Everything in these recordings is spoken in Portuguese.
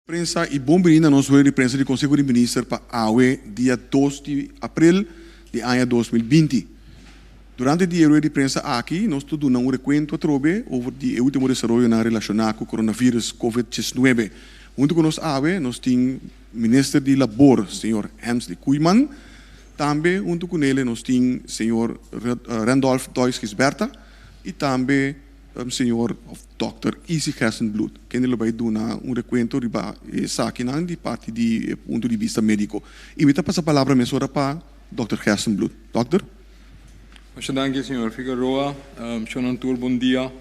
Prensa e bom-vinda nós hoje de prensa do Conselho de Ministros para AUE, dia 2 de abril de ano 2020. Durante o dia de prensa aqui, nós estamos dando recuento sobre o último desenvolvimento relacionado com o coronavírus COVID-19. Junto com nós AUE, nós temos o Ministro de Labor, Sr. Hemsley Koeman. Também, junto com ele, nós temos o Sr. Randolph Dois-Gisberta e também o Sr. Dr. Isi Gerstenbloed, que ele vai dar recuento de parte do ponto de vista médico. E me passa a palavra para Dr. Gerstenbloed. Doctor? Muito obrigado, Sr. Figueroa. Senhor, bom dia.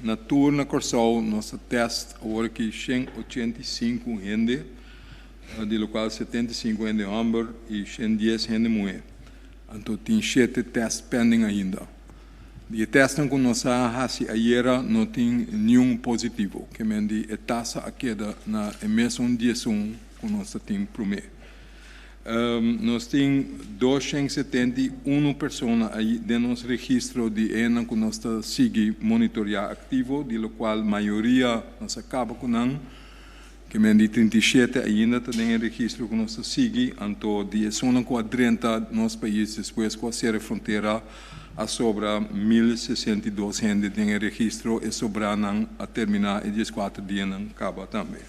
Na turma Corsol, nosso teste, agora que 185 gente, de qual 75 gente homem e 110 gente mulher. Então, tem 7 testes pending ainda. De testem com nossa raça ayer não tem nenhum positivo, que mendi a taxa a queda na emissão de som com nossa time primeiro. Nós temos 271 pessoas aí de nosso registro de ENA com nossa sigue monitorear ativo, de lo qual a maioria nós acaba com não, que mendi 37 ainda tem registro com nossa sigue, então de zona quadrenta nos países depois com a serra fronteira a sobra 1062 gente tem registro e sobra a terminar e 14 dias não acaba também.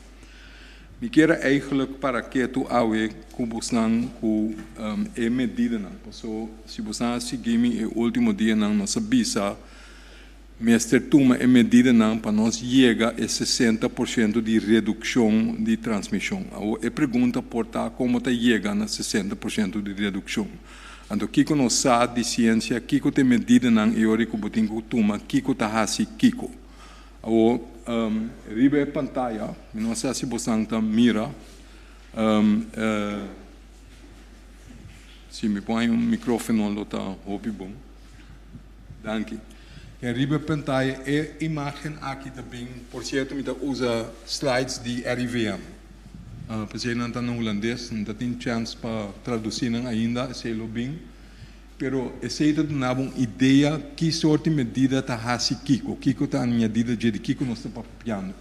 Me quero eigenlijk para que tu awe kubusnan ku medida não, porque se você seguir o último dia não nossa visa, mestre toma medida não para nós chegar a 60% de redução de transmissão. A pergunta porta como tá chega a 60% de redução. Então, kiko no sa de ciência, kiko te medida nang eórico botingo tuma, kiko ta hasi kiko. O ribe pantalla, não sei se você está mira, se me põe microfone lo tá hopi bom. Danke. A ribe pantalla é imagem aqui também, por certo, me usa slides de RIVM. Porque não está no holandês, não tem chance para traduzir ainda, sei lo bem. Pero esse é uma ideia que sorte medida está hasi Kiko está añadida de Kiko não está papiando.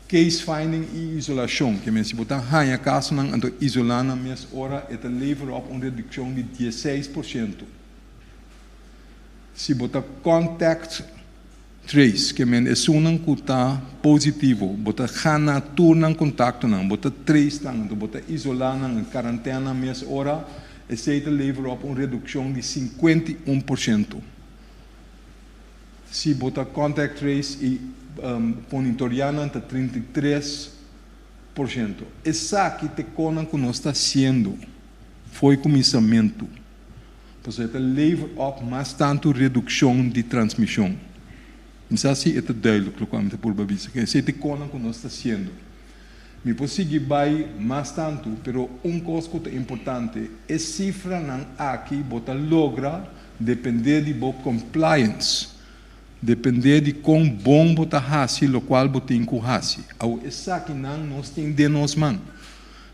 Case finding e isolação, que me se botar hanha caso não ando isolar na mesma hora, é levera op redução de 16%. Se botar contact trace, que men é sunang kuta positivo, bota hana turnan contacto nang, bota trace nang, bota isolar nang, quarentena mes hora, esse levera op redução de 51%. Se bota contact trace e monitorear nang, 33%. Essa aqui te conan que nós está sendo, foi começamento. Porque levera op mais tanto redução de transmissão. Então, assim, é duidelijk quando por babisa que se te conan que nós está sendo. Me possível vai mais tanto, pero coisa importante é cifra não aqui bota logra depender de bo compliance, depender de quão bom bota hasi, lo qual botin com hasi. Ao essa aqui não nós tem de nós man.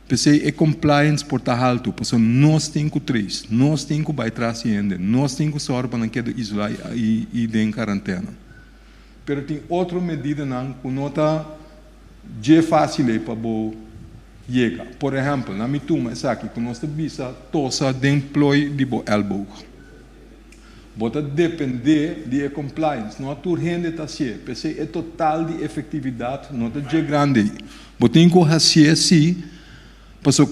Pensei é compliance por tá alto, porque nós tem com três, nós tem com vai traziendo, nós tem com sorba não queda isolar e de em quarentena. Pero tem outra medida não que não está de fácil para bo chegar. Por exemplo, na minha turma essa aqui que nós visa tosa de employee de bo elbow. Bota depender de compliance, não a tur rende tá se, pensei é total de efetividade, não tá de grande. Botem com assim assim, porque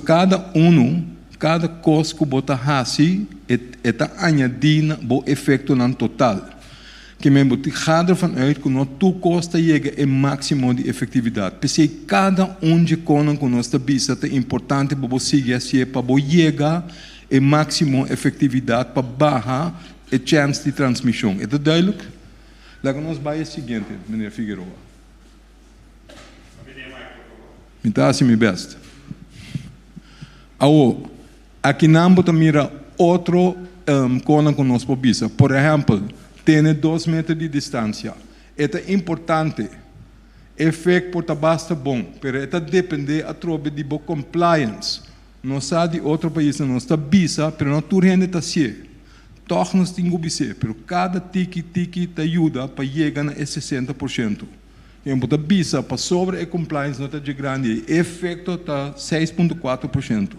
cada coisa que bota assim é tá añadindo bo efeito não total. Que men moet gaat ervan uit que no tu costa chega é máximo de efetividade. Porque cada de conan com nossa visa é importante para você seguir assim para você chegar é máximo efetividade para barrar a chance de transmissão. É duidelijk? Laten nós vai o seguinte, meneer Figueroa. Me dá assim meu best. Aqui não bota mira outro conan com nossa visa. Por exemplo, tem 2 metros de distância. É importante. Efeito por basta bom, mas depende a trobe de bo compliance. Não sabe de outro país não está bisa, mas não tu rende tá se. Toch nós temos que ser, mas cada tiki te ajuda para chegar a 60%. Quem bota bisa para sobre e compliance nota de grande, efeito está 6,4%.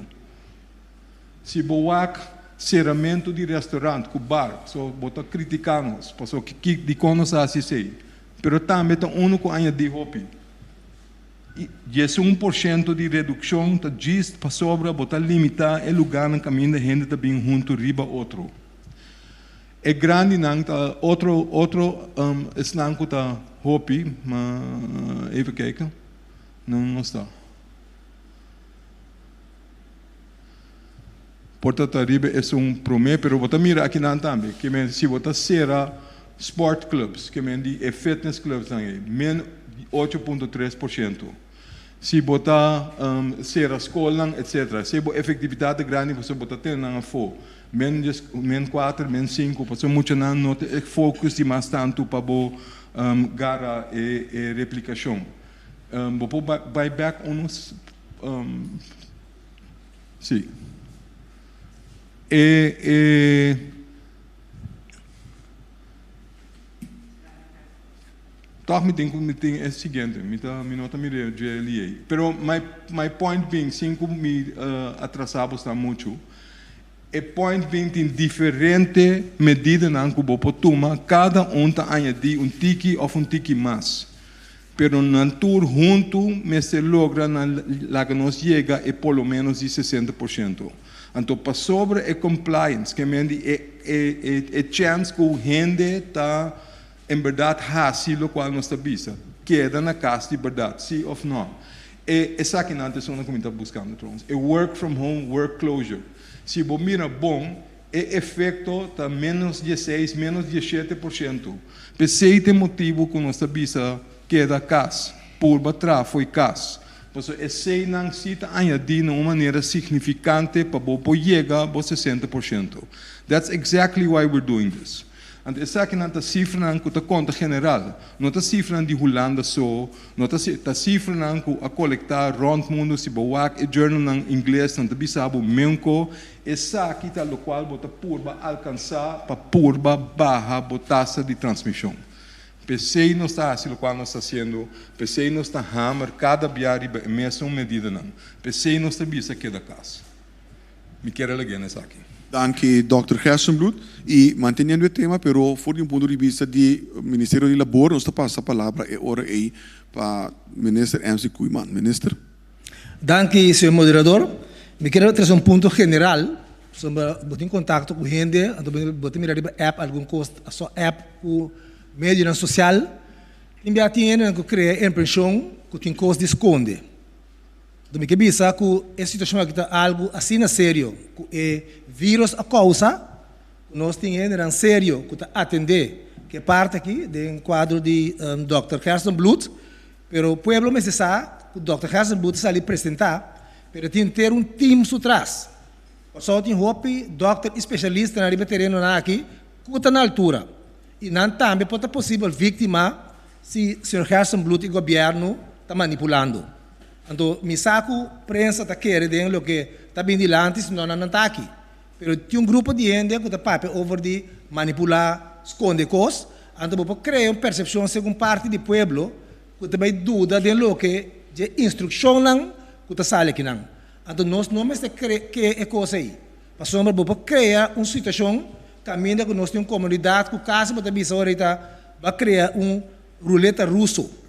Se boak cerramento de restaurante, com bar, só bota criticamos, passou que de conos assim sei. Pero também está único ano de hopi. 11% de redução, está just para sobre, bota limitar o lugar no caminho da gente está bem junto riba outro. É grande não tá outro eslanco está hopi, mas even kijken, não está. Portanto, riba é promê, pero bota mira aqui não também, que men se bota será sport clubs, que men de fitness clubs também, men 8,3%. Se botar será escola, etc. Se botar efetividade grande, você botar ter não for. Men 4, men 5, porque muito não nota focus de mais tanto para bo gara e replicação. Vou buyback uns sim. Toch meteen é o seguinte, me nota me GLA. Pero my point being, cinco me atrasado está muito. E point being tem diferente medida na cubo toma, cada tá añadir tiki ou tiki mais. Pero na tour junto, me se logra na la que nos llega e pelo menos de 60%. Então, para sobre a compliance, que é chance que a gente está, em verdade, fácil, o qual nós está vista, queda na casa de verdade, sim ou não. E essa aqui não é a que está buscando, é work from home, work closure. Se você mira bom, o efeito está menos 16, menos 17%. Por esse motivo que nós está vista, queda casa, por batrás foi casa. Então, esse não se está añadir de uma maneira significante para você chegar a 60%. That's exactly why we're doing this. And essa aqui não está cifra não está conta general, não está cifra de Holanda só, não está cifra não a coletar rond mundo se boak e jornal em inglês não está bisabo menco, essa aqui está o qual bota purba alcançar para purba barra taxa de transmissão. PC não está assim o qual nós está sendo, PC não está hammer cada viagem mesma medida não, PC não está bisa que da casa. Me quero ler essa aqui. Danke, Dr. Gerstenblut. E mantendo o tema, pero por um ponto de vista do Ministério de Labor, nós passa a palavra e ora aí para o Ministro MC Kuiman. Ministro. Danke, senhor moderador. Me quero trazer ponto general. Vou ter contato com gente, vou ter mirar app, algum custo, a sua app, o mídia social. Enviar tinha que criar impressão que tem custo de esconde. Me que bisa que a situação aqui está algo assim na sério, que o vírus a causa, nós temos sério que está atender, que é parte aqui do quadro de Dr. Gerstenblut, pero o povo me sabe que o Dr. Gerstenblut está ali apresentar, pero tem que ter time por trás. Só tem hope, doctor especialista na área terreno aqui, que está na altura. E não também pode ser possível vítima se o Sr. Gerstenblut e o governo estão manipulando. Então, me saco prensa está querendo o que está bem dilante, senão não está aqui. Mas tem grupo de gente que está papel over de manipular, esconder coisas. Então, vou criar uma percepção segundo parte do povo que também dúvida de lo que de instrução não que está sale aqui não. Então, nós não mais que é coisa aí. Mas nós vamos criar uma situação caminho que nós temos uma comunidade que caso você bisa ahorita vai criar ruleta russo.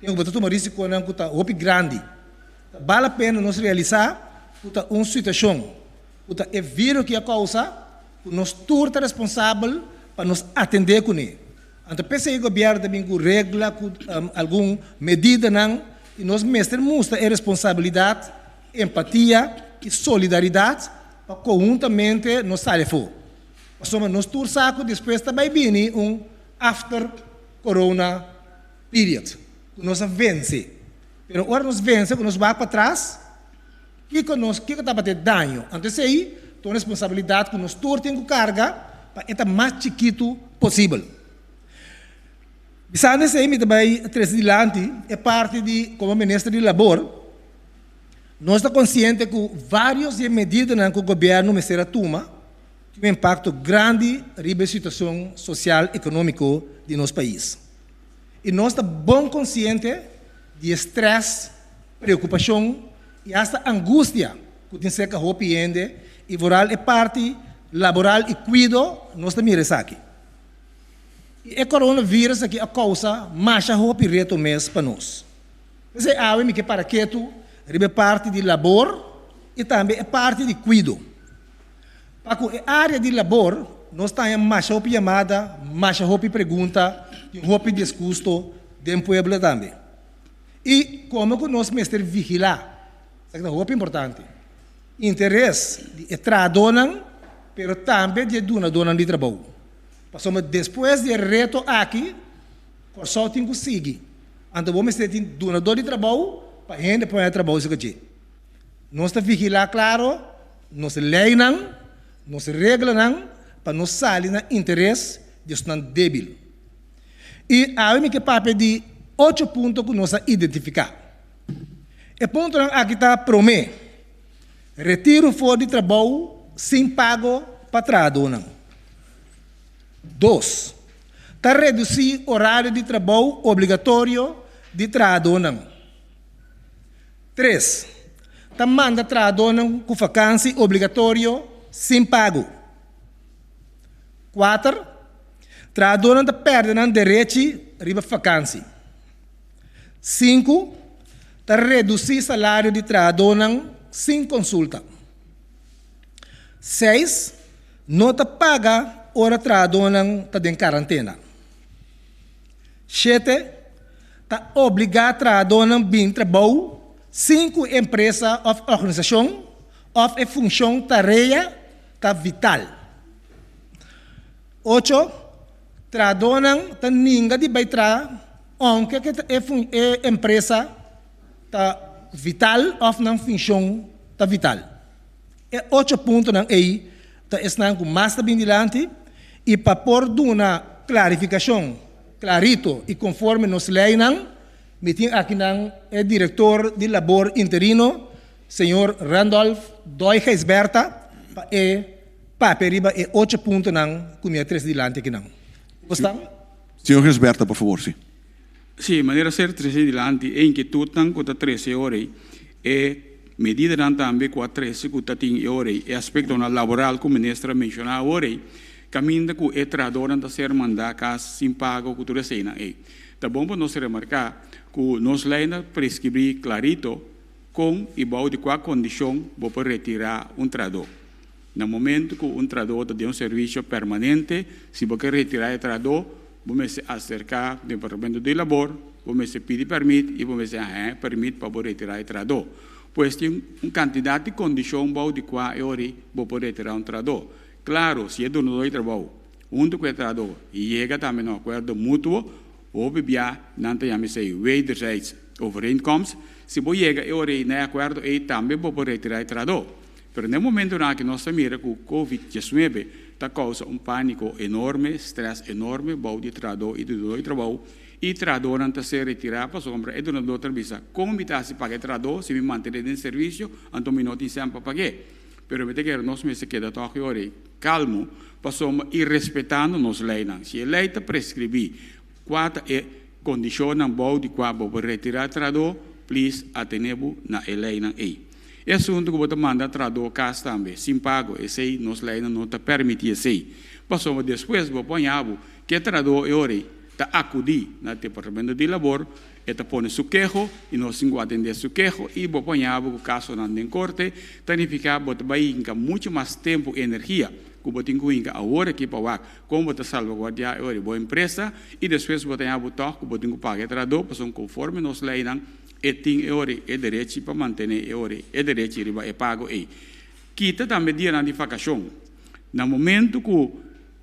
Tem que tomar risco com um grande. Vale a pena nós realizar uma situação. É vírus que a causa, nós todos somos responsáveis para nos atender com ele. Então, pensa que o governo também com regra, com alguma medida, e nós mesmos temos responsabilidade, empatia e solidariedade para conjuntamente nos sair fora. Nós todos sabemos que depois também vem after corona period. Nós vence. Mas agora nós vence, nós vamos para trás, que está batendo dano. Então, aí, tem responsabilidade que nós todos temos carga para estar mais chiquito possível. Pensando nisso, me também trazer adiante, é parte de, como Ministro de Labor, nós estamos conscientes que várias medidas que o governo me será toma têm um impacto grande sobre a situação social e econômica de nosso país. E nós estamos bem conscientes de estresse, preocupação e esta angústia que tem que ser e voral é parte laboral e cuido nós estamos aqui. E o coronavírus aqui a causa mais reto mês para nós. Você acha que para que tu é parte de labor e também é parte de cuido. Para a área de labor, nós temos mais chamada, mais pergunta, e discusso do povo também. E como que nós mestre vigilar, isso é importante. Interesse de tradonan, pero também de donan de trabalho. Passamos depois de reto aqui, só tem que seguir. Então vamos ter donador de trabalho para gente para trabalho isso que nós está vigilar claro, nós lei não, nós regra não, para nós sair na interesse de estudante débil. E há que papel de 8 pontos que nós identificar. E ponto aqui está promê. Retiro fora de trabalho sem pago para trabalho. 2. Está reduzir horário de trabalho obrigatório de trabalho. 3. Está manda trabalho com vacância obrigatório sem pago. 4. Trabalho está perdendo direito riba vacância. 5. Está reduzir salário de trabalho sem consulta. 6. Não está paga hora trabalho está em quarentena. 7. Está obrigado a trabalhar bem trabalho 5 empresa of organização of a função tarefa está vital. 8 trabalham tá ninguém de baitra onde que a empresa está vital of não função está vital. E 8 pontos não aí tá estão com mais bem dilante e para pôr uma clarificação clarito e conforme nos leis não meeting aqui não é diretor de labor interino, senhor Randolph Doi Geisberta, e paperiba e 8 pontos não comia 3 dilante aqui não. Gostam? Senhor Geisberta, por favor, sim. Sim, maneira ser 13 dilante é inquietude não conta 13 horas e medida não também com a 13 conta 10 horas e aspecto na laboral como ministra mencionou horas caminho com o trabalhador não ser mandar casa sem pago cultura cena é. Tá bom para nós remarcar que nós leis prescrever clarito com e de qual condição para retirar trabalhador. No momento que trabalhador tem serviço permanente, se você retirar o trabalhador, você acercar ao Departamento de Labor, você pede permite e você permite para retirar o trabalhador. Pois tem uma quantidade de condições de qual para retirar trabalhador. Claro, se é dono do trabalho, do trabalhador e chega também no acordo mútuo, ou bia não tem a missão wederzijds overeenkomst, se você chega e ore na acordo e também pode retirar o trabalhador. Mas no momento em que nós miramos que o Covid-19 está causando pânico enorme, estresse enorme, de trabalhador e do trabalho, e o trabalhador não está se retirar para sombra e do outro visa. Como está se pagar o trabalhador, se me manter em serviço, então me não tem sempre para pagar. Pero me que nós me se queda toque ore calmo, para sombra e respeitando nos leis. Se a lei está prescrever quatro condicionam de qual para retirar o trabalhador, please atenebo na lei na aí. É assunto que você manda trabalhador casa também, sem pago, esse aí nos leis não está permitido esse. Passamos depois vou ponhar que o trabalhador ore está acudir no Departamento de Labor, está põe seu queijo e nós vamos atender seu queijo e vou ponhar o caso na corte, significa que vai ganhar muito mais tempo e energia. Como tem que agora aqui para como você salvaguardar a boa empresa e depois você tem a botar como tem que pagar o trabalhador, porque conforme nos leis e tem direito para manter e direito de pago aí. Quita também dia de vacação. No momento que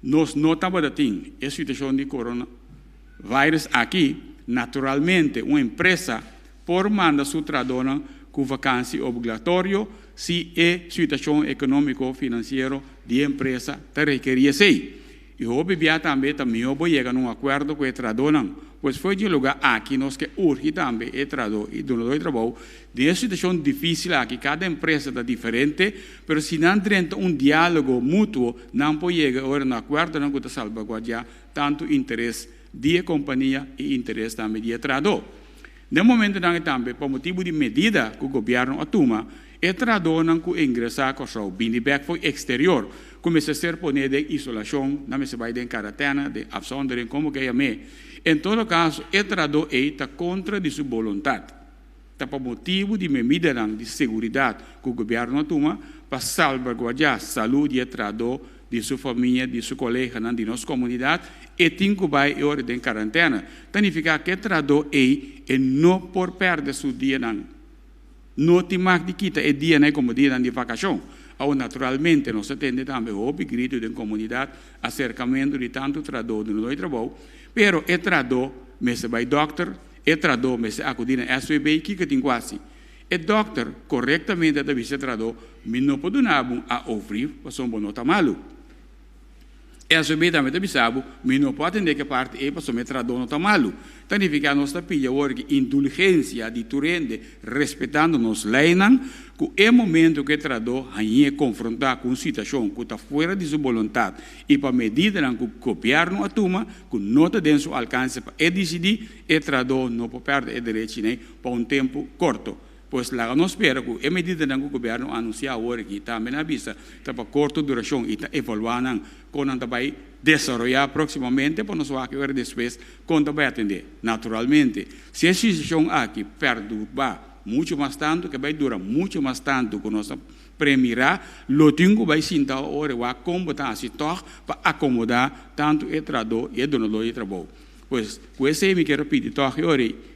nós notamos a situação de coronavírus aqui, naturalmente uma empresa por mandar seu trabalhador com vacância obrigatória se a situação econômico-financeira de empresa te requeria ser. E o BBA também vou chegar num acordo com o trabalhador, pois foi de lugar aqui nós que urge também o trabalhador e do de trabalho. De uma situação difícil aqui, cada empresa está diferente, mas se não tem diálogo mútuo, não pode chegar a um acordo, não pode salvaguardar tanto interesse de companhia e interesse também de trador. No momento que também, por motivo de medida que o governo atuma, o trador não que ingressar com o bindback foi exterior, começa a ser poner de isolação, não se vai de quarentena, de afzondering, como que é me. Em todo caso, o trador está contra de sua vontade. Está por motivo de medida de segurança que o governo atuma para salvaguardar a saúde do trador, de sua família, de seu colega, de nossa comunidade, e tem que vai hora de quarentena. Significa que o trador não por perder seu dia não tem mais de quita é dia como dia de vacação. Ou naturalmente nós atende também o grito da comunidade, acercamento de tanto trador de nosso trabalho, pero o trador me se vai doctor, o trador me se acudir na SWB que tem quase. O doctor corretamente deve ser trador, mas não pode dar a ouvir, porque são bom malo. SWB também deve saber, mas não pode entender que parte é para o trador não está malo. Significa que nós estamos pedindo indulgência de turende, respeitando nos leis, que é momento que o trador é confrontar com uma situação que está fora de sua vontade e para medida que o governo atuma, que não está dentro do seu alcance para decidir, o trador não pode perder o direito para um tempo curto. Pois lá nós esperamos que a medida que o governo anunciar agora que também na vista está para curta duração e está evaluando quando vai desenvolver proximamente para nós ver depois quando vai atender. Naturalmente, se a situação aqui perturbar muito mais tanto, que vai durar muito mais tanto que nós premirar, o tempo vai sentir agora vai combater a situação para acomodar tanto o trador e o donador de trabalho. Pois, com esse me quero pedir toque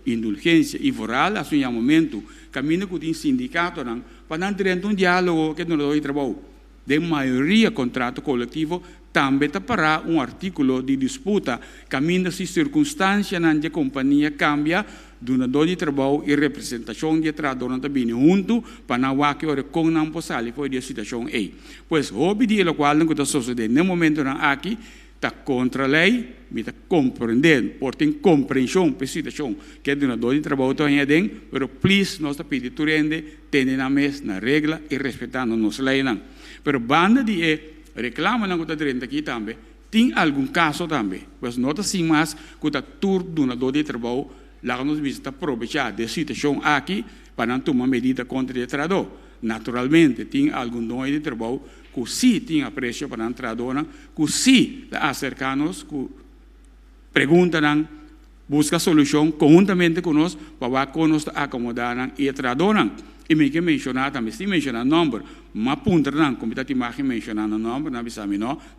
indulgência e foral a seu momento, caminho com o sindicato para não ter um diálogo que não é trabalho. De maioria contrato coletivo também está para um artículo de disputa, caminho se circunstância na companhia cambia, donador de trabalho e representação de trabalhador também junto para não haver com não possível foi a situação aí. Pois, houve dia o qual não está sucedendo no momento aqui está contra a lei, mas está compreendendo, porém compreensão para a situação que é donador de trabalho também tem, mas please nós está pedindo que rende, tenha na mesa, na regra e respeitando nossa lei. Mas banda de reclama não está dentro aqui também, tem algum caso também, mas não está assim mais que está tur donador de trabalho, lá nós vamos aproveitar da situação aqui para não tomar medida contra o trabalhador. Naturalmente, tem algum dono de trabalho que sim tem apreço para a trabalhadora, que sim acercar-nos, que perguntam, busca solução conjuntamente conosco para conosco acomodar e a trabalhadora. E me que mencionar também, se mencionar número, mas apontar como está te mencionando o número, não bisa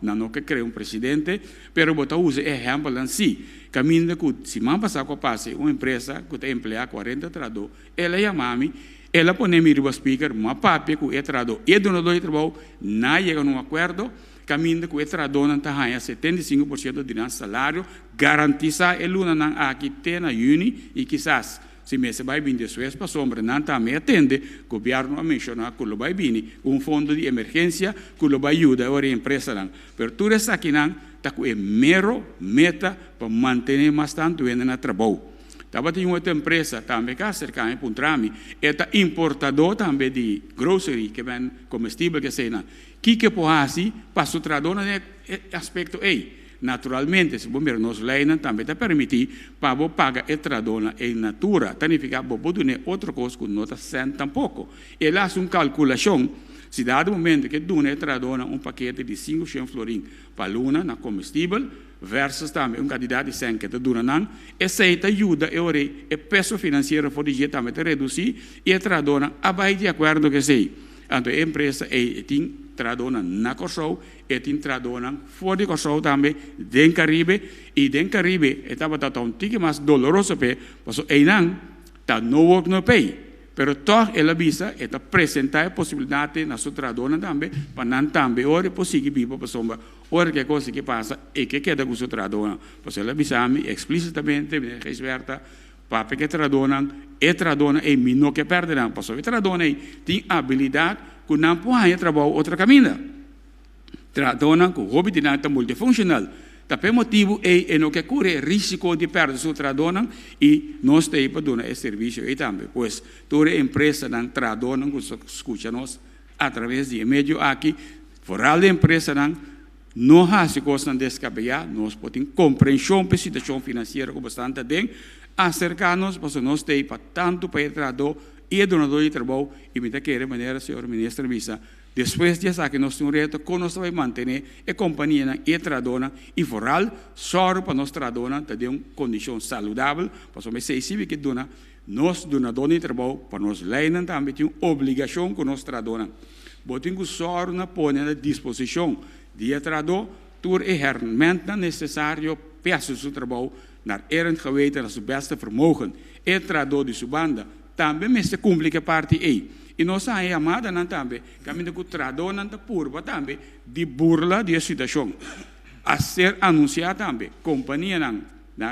não que cria presidente, pero botar usa exemplo assim, caminho que se man passar com passe uma empresa que tem empregar 40 trabalhadores, ela chama-me, ela põe me o speaker, mas papi que é trabalhador e donador de trabalho, não chega num acordo, caminho que é trabalhador não está ganhando 75% de nosso salário, garantiza ele não aqui tem na uni e quizás se mês vai vir depois para sombra não também atende, o governo a mencionar que vai vir fundo de emergência que vai ajudar a empresa não, mas tudo isso aqui não está com mero meta para manter mais tanto no trabalho. Estava tem outra empresa também que cerca de Puntrami, é importador também de grocery que vem comestível que seja, que pode para o trabalhador no aspecto aí. Naturalmente, se o governo lei também está permitir para pagar o trabalhador em natura, significa que pode ter outra coisa que não está sendo tampouco. Ele faz uma calculação, se dado momento que dona o trabalhador paquete de 500 florins para luna na comestível, versus também quantidade de 100 que dura não, essa ajuda o peso financeiro for de também reduzir e o trabalhador vai de acordo que sei. Então, a empresa tem trabalhador na Kosovo e tem trabalhador fora de Kosovo também, dentro do Caribe, e dentro do Caribe estava um tique mais doloroso, porque aí não está no work no pay, pero toch ela visa está apresentar a possibilidade na sua trabalhador também, para não também ora possível viver para sombra, ora que coisa que passa e que queda com o seu trabalhador, porque ela visa-me explicitamente, respeita para que trabalhador é trabalhador e não que perderá, porque o trabalhador tem habilidade que não pode trabalhar outro caminho. Trabalhador com hobby de nada multifuncional. Tapi motivo é no que corre risco de perder seu trabalhador e nós temos para dar esse serviço e também, pois toda empresa não trabalhador que escuta nós através de meio aqui, fora da empresa não não há se coisa descabellar, nós podemos compreensão para a situação financeira que bastante tem, acercar-nos, para nós ter para tanto para o trabalhador e donador de trabalho, e me querer maneira, senhor ministro, depois de que nós temos reto, que nós vamos manter a companhia e a trabalhadora e foral, só para nós trabalhadora ter uma condição saudável, para nós sei que dona nós donador de trabalho, para nós leiam também tem uma obrigação com nós trabalhadora. Botinho só na põe à disposição de trabalhador, tur e herramienta necessário para o seu trabalho, naar erend geweten, naar zijn beste vermogen. E trabalhador de sua banda, também me se cumpre a parte aí. E nós a chamada não também, caminho que o trabalhador não está purba também, de burla de situação. A ser anunciado também, companhia não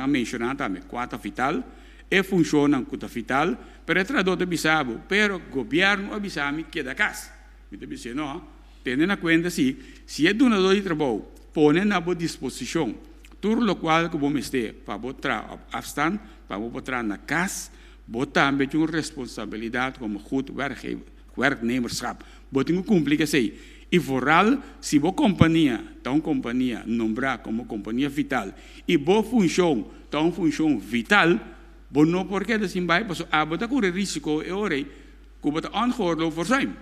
mencionar também, quatro vital, e funciona com a vital, pero o trabalhador de bisabo, pero o governo avisame que da casa. Me dice, não, tendo na conta se é donador de trabalho, põe na boa disposição, tudo o qual que vamos ter, para botar afstand, para botar na casa, botar também uma responsabilidade como goed werknemerschap. Botar cumprir assim. E vooral, se boa companhia, então companhia nombrar como companhia vital, e boa função, então função vital, bom não porque assim vai, porque a botar correr risco é hora, que botar ongehoord verzuim.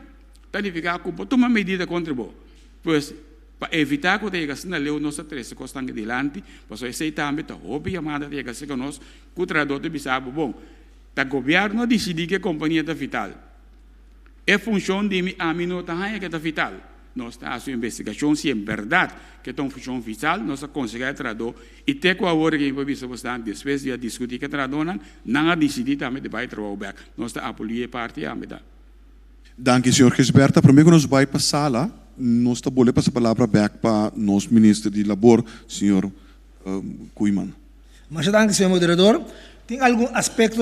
Significa que botar uma medida contra bo. Pois para evitar que tenha que leu nossa três costangue delante, porque esse também tá houve chamada de que nós, que o trabalhador de bisabo bom. O governo decidiu que a companhia está vital. É função de a minuta que está vital. Nós estamos em investigação se é verdade que é uma função vital, nós conseguimos trabalhar e até com a hora que a gente vai depois de discutir que trabalhar, não decidir também de vai trabalhar. Nós estamos a apoiar parte a metade. Dank u, senhor Gisberta. Primeiro nós vai para a sala, nós estamos a passar a palavra back para o nosso ministro de Labor, senhor Koeman. Mas dank, senhor moderador. Tem algum aspecto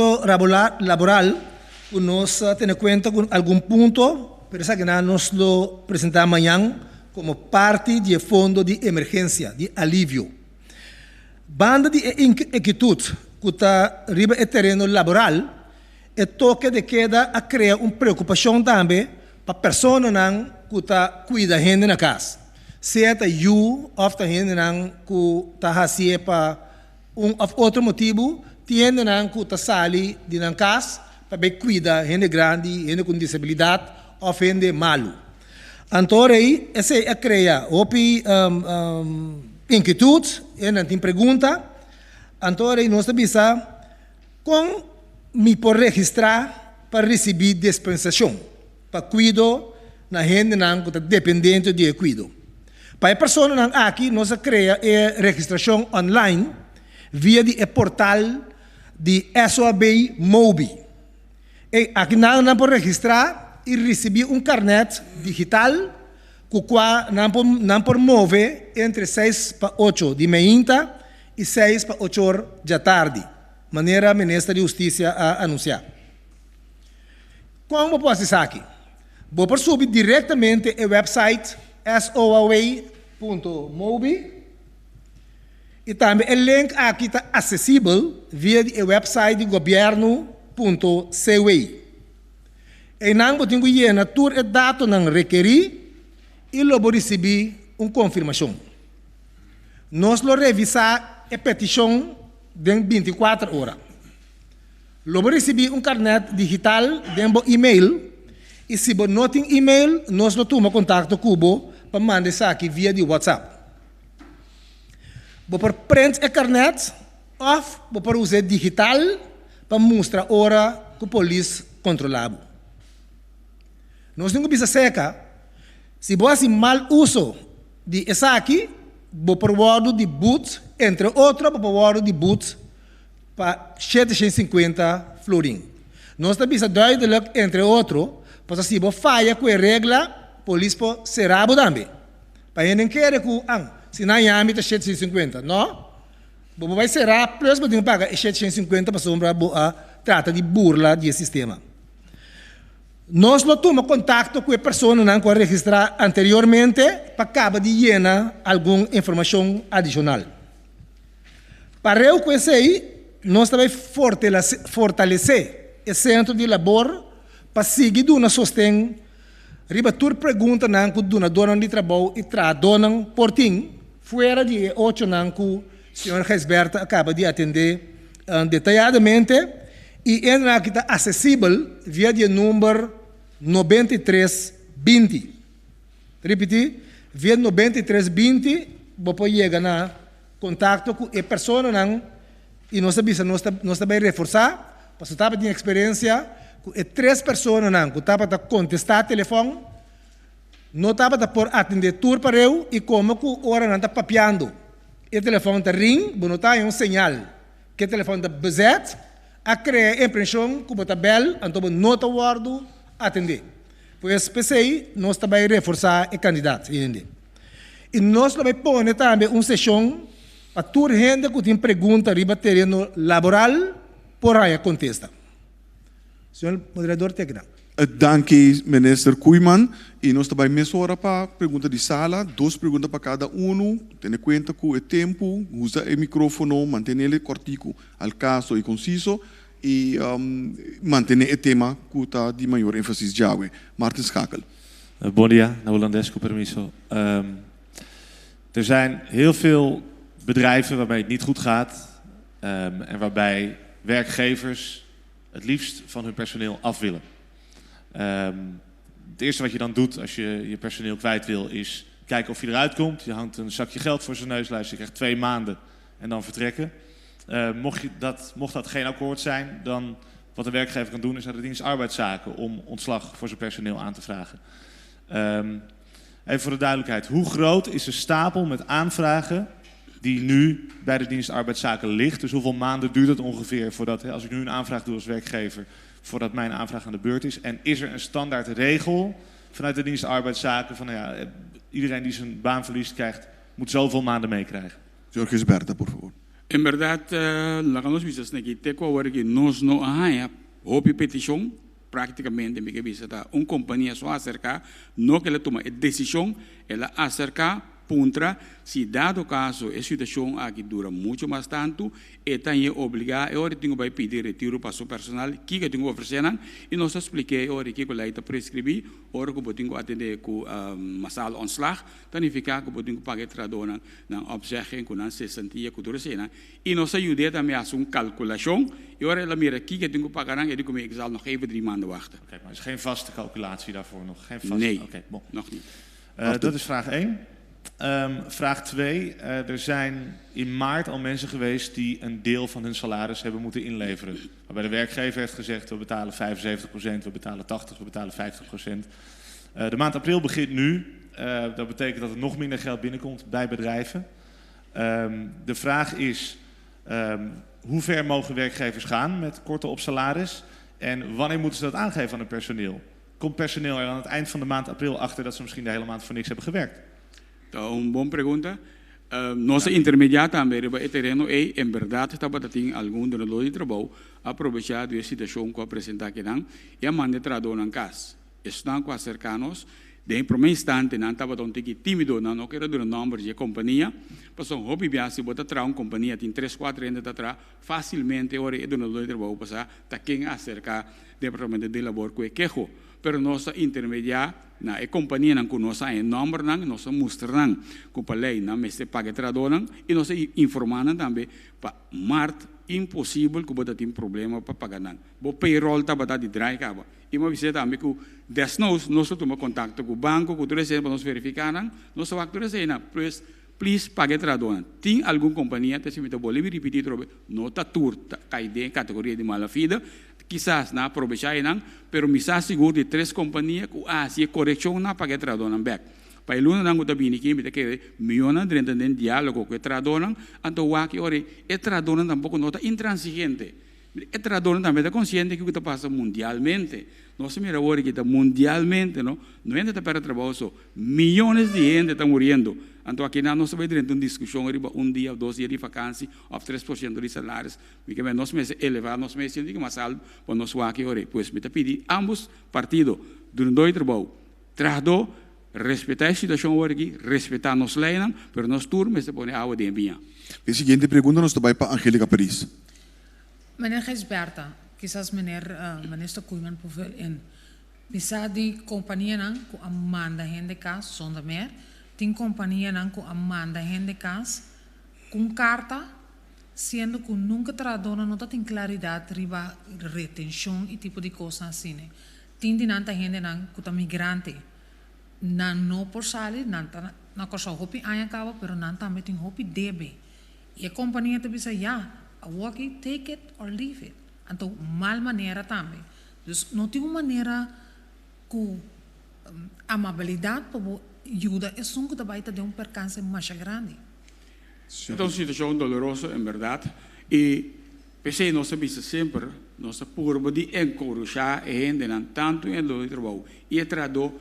laboral que nós temos em conta com algum ponto, por isso que nós lo apresentamos amanhã como parte do fundo de emergência, de alívio. Banda de inquietude que está riba o terreno laboral, é toque de queda a criar uma preocupação também para a pessoa que está cuidando da gente na casa. Seja you ou a gente que está fazendo para outro motivo, tiene nang kuta sali di nang kas para cuidar gente grande, gente com disabilidade, ou gente malo. Antorei, esse é cria opi inquietude, e não tem pergunta. Antorei nós sabia como me por registrar para receber dispensação, para cuidar na gente nang kuta dependente de cuido. Para a pessoa nang aqui nós cria a registração online via o portal de SOAB MOBI. E aqui não pode registrar e receber carnet digital que não pode mover entre 6 para 8 de manhã e 6 para 8 horas da tarde. Maneira a ministra de Justiça a anunciar. Como posso dizer aqui? Vou subir diretamente ao website soaw.mobi. E também o link aqui está acessível via o website do governo.cw. E não pode ir todo o dado não requerir e logo receber uma confirmação. Nós lo revisar a petição em 24 horas. Logo receber carnet digital dentro do e-mail e se você não tem e-mail, nós lo toma contato com você para mandar isso aqui via de WhatsApp. Vou print a carnet ou vou usar digital para mostrar a hora que a polícia controlava. Nós não precisamos seca. Se você mal uso de essa aqui, vou provar de boot, entre outros, vou provar de boot para 750 florim. Nós também precisamos de entre outros, para se você falha com a regra, a polícia será também. Para não querer que se não há 750, não? Vai ser plus, mas paga 750 para sombra a trata de burla do sistema. Nós não tomamos contato com a pessoa que não registrar anteriormente para acabar de llenar alguma informação adicional. Para eu conhecer, nós também fortalecer o centro de labor para seguir uma sostém Riba tur pergunta nan ku duna donan de trabalho e donan porting fora de 8 nan ku senhor Gisberta acaba de atender detalhadamente e entra aqui está acessível via de número 9320. Repetir, via 9320 você chega na contato com a pessoa nan e nós também reforçar, para você ter experiência com 3 pessoas nan que tava a contestar telefone, não tava a por atender tur para eu e como que hora não está papiando. O telefone está ring, não está um sinal que o telefone está bezet, a criar a impressão que você bel, então não está guardo atender. Pois pensei, nós também reforçar o candidato, entende? E nós também põe também uma sessão para toda gente que tem pergunta riba terreno laboral, por aí contesta. Senhor moderador técnico. Dank u, minister Koeman. E nós também mesmo hora para pergunta de sala, 2 perguntas para cada um, tendo em conta que o tempo, usa o microfone, manter ele cortico, al caso e conciso, e manter o tema que está de maior ênfase de água. Martin Schakel. Bom dia, na Hollandes, com permisso. Er zijn heel veel bedrijven waarbij het niet goed gaat en waarbij werkgevers het liefst van hun personeel af willen. Het eerste wat je dan doet als je je personeel kwijt wil is kijken of je eruit komt. Je hangt een zakje geld voor zijn neus, je krijgt 2 maanden en dan vertrekken. Mocht dat geen akkoord zijn, dan wat een werkgever kan doen is naar de dienst arbeidszaken om ontslag voor zijn personeel aan te vragen. Even voor de duidelijkheid, hoe groot is de stapel met aanvragen die nu bij de dienst arbeidszaken ligt? Dus hoeveel maanden duurt het ongeveer voordat, als ik nu een aanvraag doe als werkgever, voordat mijn aanvraag aan de beurt is? En is er een standaard regel vanuit de dienst arbeidszaken van iedereen die zijn baan verliest moet zoveel maanden meekrijgen? Senhor Gisberta, por favor. En verdade, lá nos visas aqui, tem que nós não há houve petição, praticamente me que visa companhia só acercar, não que ela toma a decisão, ela acercar puntra, se dado caso a situação aqui dura muito mais tanto, e tem obrigar, eu tenho que pedir retiro para o personal, que eu tenho que oferecer, e nós expliquei, eu que eu leite prescrevi, eu que eu tenho que atender com masal ontslag, dan fica que eu tenho que pagar tradona, na opzeggen, com na 60 cultura cena, e nós ajudei também a uma calculação, e agora ela mira aqui que eu tenho que pagar, e eu ik zal nog even 3 maanden wachten. Oké, maar er is geen vaste calculatie daarvoor nog? Geen vaste... Nee, okay, bon. nog niet. Dat is vraag 1. Vraag 2. Er zijn in maart al mensen geweest die een deel van hun salaris hebben moeten inleveren. Waarbij de werkgever heeft gezegd, we betalen 75%, we betalen 80%, we betalen 50%. De maand april begint nu. Dat betekent dat er nog minder geld binnenkomt bij bedrijven. De vraag is, hoe ver mogen werkgevers gaan met korten op salaris? En wanneer moeten ze dat aangeven aan hun personeel? Komt personeel er aan het eind van de maand april achter dat ze misschien de hele maand voor niks hebben gewerkt? Een boa pergunta. Nossa intermediária também é terreno e em verdade estava tendo algum donador de trabalho aproveitar a situação que apresentar aqui não e a mandar trador na casa. Estão com cercanos de primeiro instante não estava tão tímido não quero dar o número de companhia passou um hobby biase bota tra uma companhia tem 3-4 anos atrás facilmente ora é donador de trabalho passar tá quem acerca departamento de labor que quejo pero nossa intermediária na a companhia não conosco é número não nossa mostra não com a lei não mas se paga trador não e nós informando também para março impossível que você tenha problema para pagar não o payroll tá batado de dry cabo e uma vez também que desnós nós tomamos contato com o banco com tudo para nós verificar não nós só factura sei não please pague trador tem alguma companhia que se me boleh repetir trobe nota tour cai de categoria de malafide quizás na aprovechar não pero me seguro de 3 companhias que se correção na pague trador não back para iluna não está bem aqui me que milhões de entender diálogo com trador não então o que ora é trador não tampouco nota intransigente é trador também está consciente que o que está passando mundialmente nós mira agora que está mundialmente não é para trabalho só milhões de gente estão morrendo então aqui nós vai ter uma discussão riba dia ou 2 dias de vacância ou 3% de salários porque nós mesmos elevar nós mesmos digo mais alto para nós aqui ora pois me pedir ambos partidos durante o trabalho trador respeitar a situação aqui respeitar nos leis pero nós turma se põe água de envia. A seguinte pergunta nós vai para Angélica Paris. Meneer Gisberta, quizás meneer minister Koeman Bisa di companhia nan ku amanda gente cas zonder meer. Tem companhia nan ku amanda gente cas com carta, sendo que nunca tradona não tem claridade riba retenção e tipo de coisa assim. Tem de nanta gente nan ku tá migrante. Nan no por sali, nanta na cosa hopi aya cava, pero nanta também tem hopi debe. E a companhia te bisa ja, a walkie take it or leave it. Então mal maneira também. Dus não tem uma maneira com amabilidade para ajuda é só que também de percance mais grande. Então, situação dolorosa, em verdade. E, pensei, nós sabemos sempre, nós por de encorajar a gente, tanto em lo de trabalho, e traduz,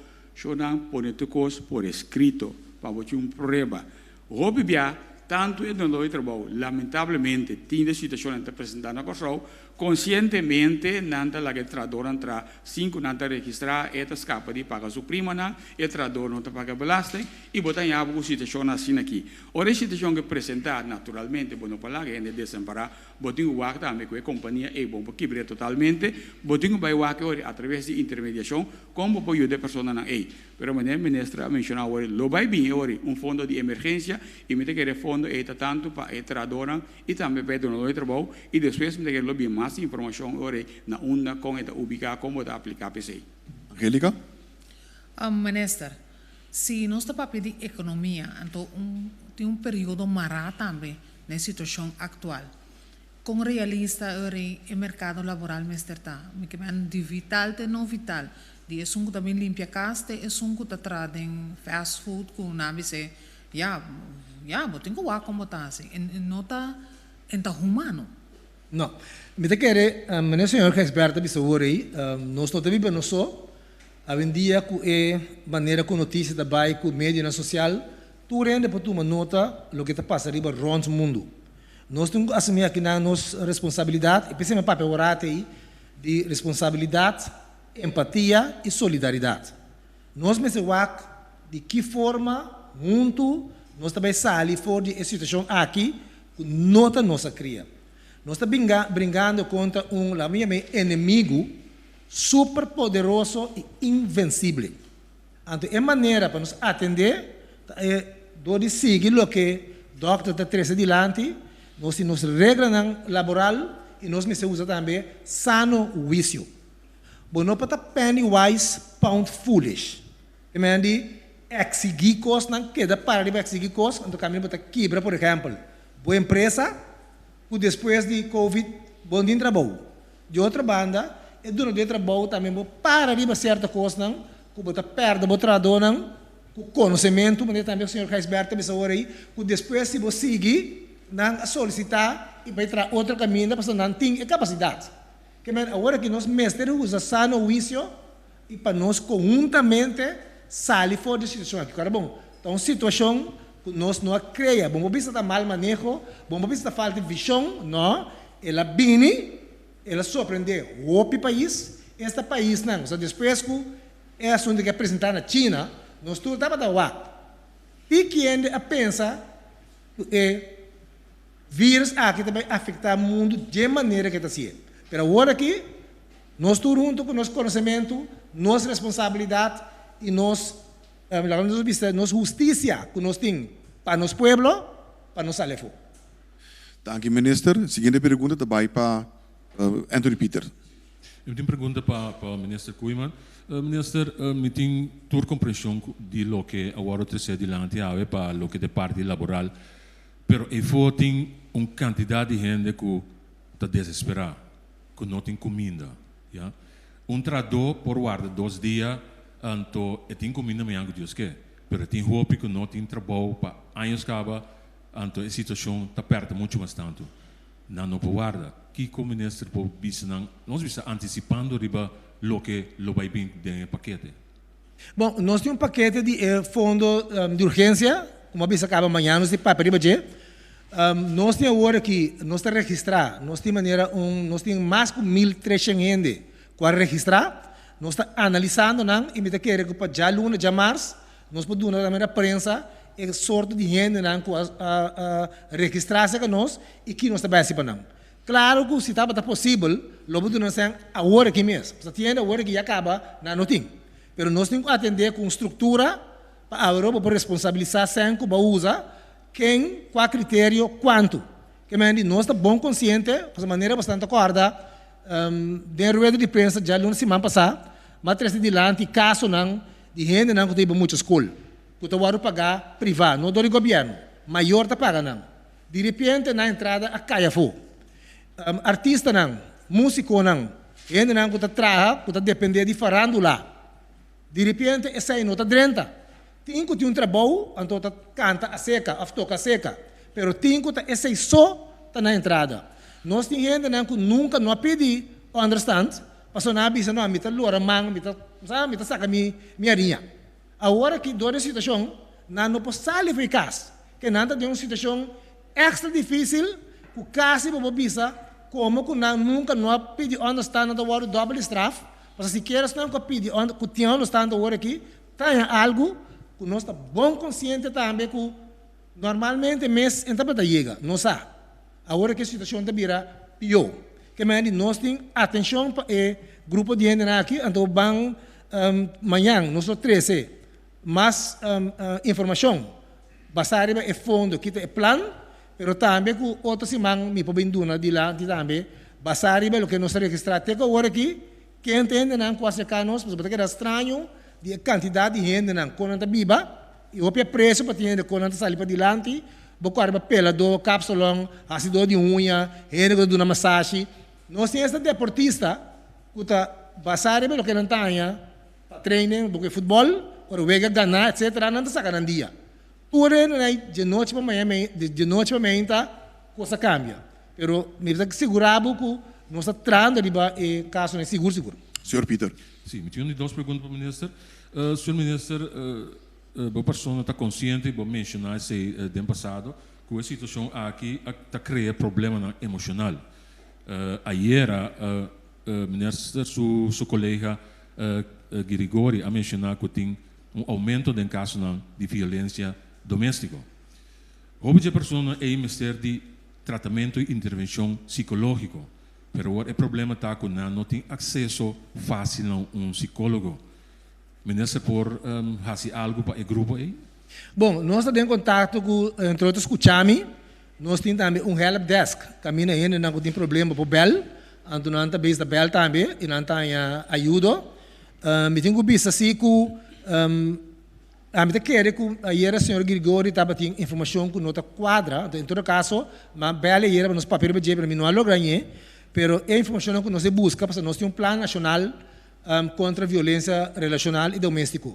não políticos por escrito, para ter prueba. Robibia, tanto em lo de trabalho, lamentavelmente, tem a situação que apresentada na Correio, conscientemente, nanta la que trador entra 5 nanta registrar eta escapa de pagar su prima na e trador não paga belasting e botar em algo situação assim aqui. Ora a situação que apresentar naturalmente bono para que desamparar botinho o também com a companhia é bom para quebrar totalmente botinho vai o através de intermediação como para ajudar a pessoa na ei. Pero a ministra mencionou ora lo vai bem ora fundo de emergência e me que fundo é tanto para a tradora e também para o trabalho e depois me que lo bem mais informação ora na onda com esta ubicar como da aplicar PC. Angélica? Minister, se nós estamos para de economia, então tem período mará também na situação atual. Com realista o mercado laboral mestre tá, me que de vital te não vital. Die é um que também limpia casa, é um que tradem fast food com nabi se, botinho o como tá assim, nota enta humano. Não, me te quer, o senhor que é experto bisa aí, nós não temos bem só, a vendia com a maneira com notícia da bai com mídia social, tu rende para tu uma nota o que está passando riba rond mundo. Nós temos que assumir aqui na nossa responsabilidade, e pensei meu papel orate aí de responsabilidade, empatia e solidariedade. Nós me de que forma junto nós também saímos fora de situação aqui, nota nossa cria. Nós estamos brincando contra inimigo super poderoso e invencível. Então, é maneira para nos atender, é de seguir o que o doutor está trazendo adiante, nós temos regras laboral e nós me usa também sano juízo. Bom, não para penny wise, pound foolish. E me andi exigir coisas, não queda para de exigir coisas, então caminho para quebra, por exemplo, boa empresa, depois de Covid, bom dia trabalho. De outra banda, e durante o trabalho também para de certa coisa, não, que você perde o trabalho, não, com conhecimento, mas também o senhor Reisberto me falou aí, que depois se você seguir, não solicitar e vai trazer outro caminho, para não tem capacidade. Que agora que nós mestres usa sano juízo e para nós conjuntamente sair fora da situação aqui. Cara, bom, então situação que nós não cria, bom, vista da mal manejo, bom, vista da falta de visão, não, ela vem, ela surpreende o país, este país não, só depois que é assunto que apresentar na China, nós tudo estava da UAP. E que ainda pensa que vírus aqui também afeta o mundo de maneira que está sendo. Pero agora aqui, nós estamos junto com o nosso conhecimento, nossa responsabilidade e nossa justiça que nós temos para nosso povo, para nosso alefo. Dank u, minister. Seguinte pergunta também para Anthony Peter. Eu tenho uma pergunta para o ministro Koeman. Minister, eu tenho toda a compreensão de lo que agora está adiante para lo que é parte laboral, pero eu tenho uma quantidade de gente que está desesperada, que não tem comida. Ja? Trador por guarda 2 dias, então tem comida amanhã que Deus quer, pero tem roupa que não tem trabalho para anos acaba, então a situação está perto muito mais tanto. Não pode guarda. Que o ministro pode dizer, nós estamos antecipando riba lo que lo vai vir de paquete. Bom, nós temos paquete de fundo de urgência, como a acaba amanhã, nós temos papel de nós temos agora que nós temos registrar, nós temos maneira nós temos mais de 1.300 gente para registrar, nós estamos analisando não e me está querendo que para já luna, já março, nós podemos dar a prensa e sorte de gente não que registrar-se com nós e que nós estamos participando. Claro que se estava possível, logo do nós a hora que mesmo. Se tem a hora que acaba, não tem. Mas nós temos que atender com estrutura para a Europa por responsabilizar sempre para usar quem, qual critério, quanto. Que nós estamos bom consciente, de maneira bastante acorda, de rueda de prensa já na semana passada, mas três de lá, caso não, de gente não que tem muita escola. Que tu vai pagar privado, não do governo. Maior está paga não. De repente, na entrada, a caia foi. Artista não, músico não, gente não que trabalha, que depende de farandula. De repente, essa aí não está drenta. Tem que ter um trabalho, então canta a seca, a toca a seca. Pero tem que ter essa só está na entrada. Nós temos gente não que nunca não pedi, understand? Passou na bisa não, me tá lora mang, me tá saca minha linha. Agora que dona situação, não pode sair eficaz. Que nada de uma situação extra difícil, que quase para bisa, como que nunca não pedi understand da hora double straff. Mas se queres não que pedi, que tinha understand da hora aqui, tem algo que nós está bom consciente também que normalmente mês entra para chega, não sabe. Agora que a situação está vira pior. Que nós temos atenção para o grupo de gente aqui, então vamos amanhã, nós 13, mais informação. Basar é fundo, que é plano, mas também que outra semana me pode vir de lá também. Basar é o que nós registramos agora aqui, que entende não quase que nós, porque é estranho de quantidade de gente não quando está viva, e o preço para ter quando está saindo para dilante, bocar para pela do cápsulão, ácido de unha, gente que dá massagem. Nós temos esta deportista que está basar é o que não tem, treino, porque futebol, ou vega ganhar, etc. Não está sacando dia. Porém, de noite para amanhã, coisa cambia. Pero me precisa segurar que nós estamos tratando de caso de seguro. Senhor Peter. Sim, eu tenho duas perguntas para o ministro. Senhor ministro, a pessoa está consciente, vou mencionar esse ano passado, que a situação aqui está criando problema emocional. Ayer, ministro, seu colega Grigori, a mencionar que tem aumento de casos de violência doméstica. Hoje a pessoa é ministério de tratamento e intervenção psicológico, mas o problema está que não tem acesso fácil a psicólogo. Ministro, por fazer algo para o grupo aí? Bom, nós estamos em contato com, entre outros, com o Chami. Nós temos também help desk. Caminha ainda não tem problema para o Bel. Então, nós estamos base da Bel também, e nós temos ajuda. Me tenho visto assim que a minha querer que ayer o senhor Grigori estava tendo informação que nota quadra, em todo caso, mas Bel ayer nos papéis para mim não é ganhei, pero a informação que nós busca, porque nós temos plano nacional contra a violência relacional e doméstica.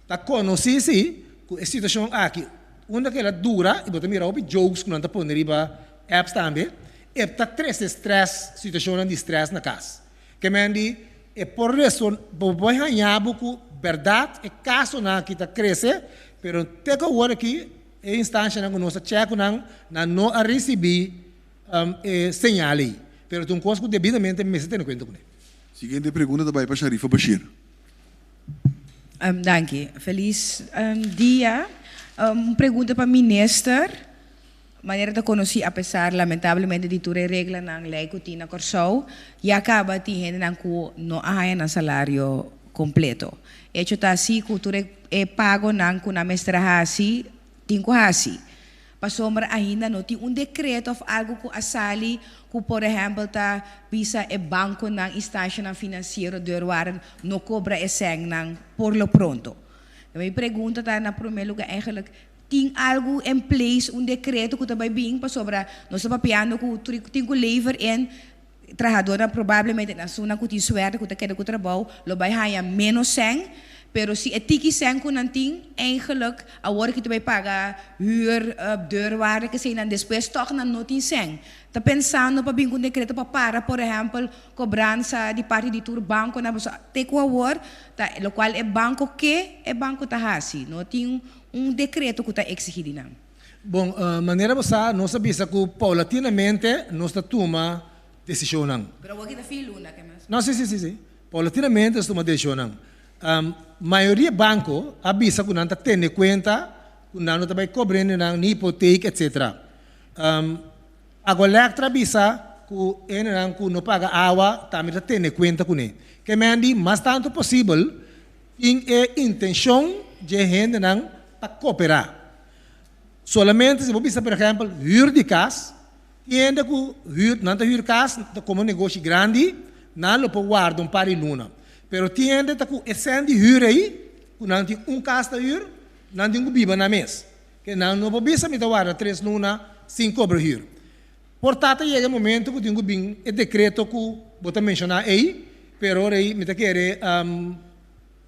Tá conheci sim que a situação aqui, onde que ela dura, e botar mirar o jokes que não está pondo riba apps também, é tá três estresse, situação de estresse na casa. Que mendi é por isso, por ganhar que verdade é caso na que está cresce, pero te que agora aqui é instância na que nós checo não a receber sinal aí, pero tem coisa que devidamente me se tem conta com ele. Seguinte pergunta da para Sharifa Bashir. Danke. Feliz dia. Pergunta para o ministro. Maneira de conhecer, apesar, lamentavelmente, de toda regra na lei que tinha Corsou, e acaba de gente que não há um salário completo. Hecho está assim, que tu é pago na mestra assim, tem que assim. Para sombra ainda não tem decreto ou algo que a sali, que por exemplo tá visa é banco na instância financeira de waar não cobra esse por lo pronto. A minha pergunta está na primeiro lugar eigenlijk tem algo em place decreto que também bem para sobra nós estamos papiando que tem que levar em trabalhadora provavelmente na zona que tem suerte que quer que trabalho lo vai ganhar menos 100. Pero se é tiki sen ko nanting, eigenlijk, a hora que tu vai pagar huur, deurwaarde, que zijn dan depois toch na notin sen. Tá pensando para vir com decreto para, por exemplo, cobrança de parte de tur banco na pessoa, te com a hora, tá, lo qual é banco que é banco tá assim, não tem decreto que tá exigido não. Bom, maneira você nós sabemos que paulatinamente nós tá toma decisão não. Pero aqui tá filo na que mais. Não, sim. Paulatinamente nós toma decisão não. Maioria banco avisa que não está tendo conta, que não está cobrando nem hipoteca, etc. Agora, a avisa que não paga água, também já tem conta com ele. Que mandi, mas tanto possível, tem a intenção de gente não para cooperar. Solamente se você, por exemplo, huur de casa, tiende que huur casa como um negócio grande, não lo pode guardar um par de luna. Pero tiende que essência de huur aí, que não tem casa de huur, não tem que viver na mesa. Que não pode bisa me guarda 3 luna, 5 cobra huur. Portanto, chega o momento que tem que vir o decreto que você mencionar aí, pero aí me quer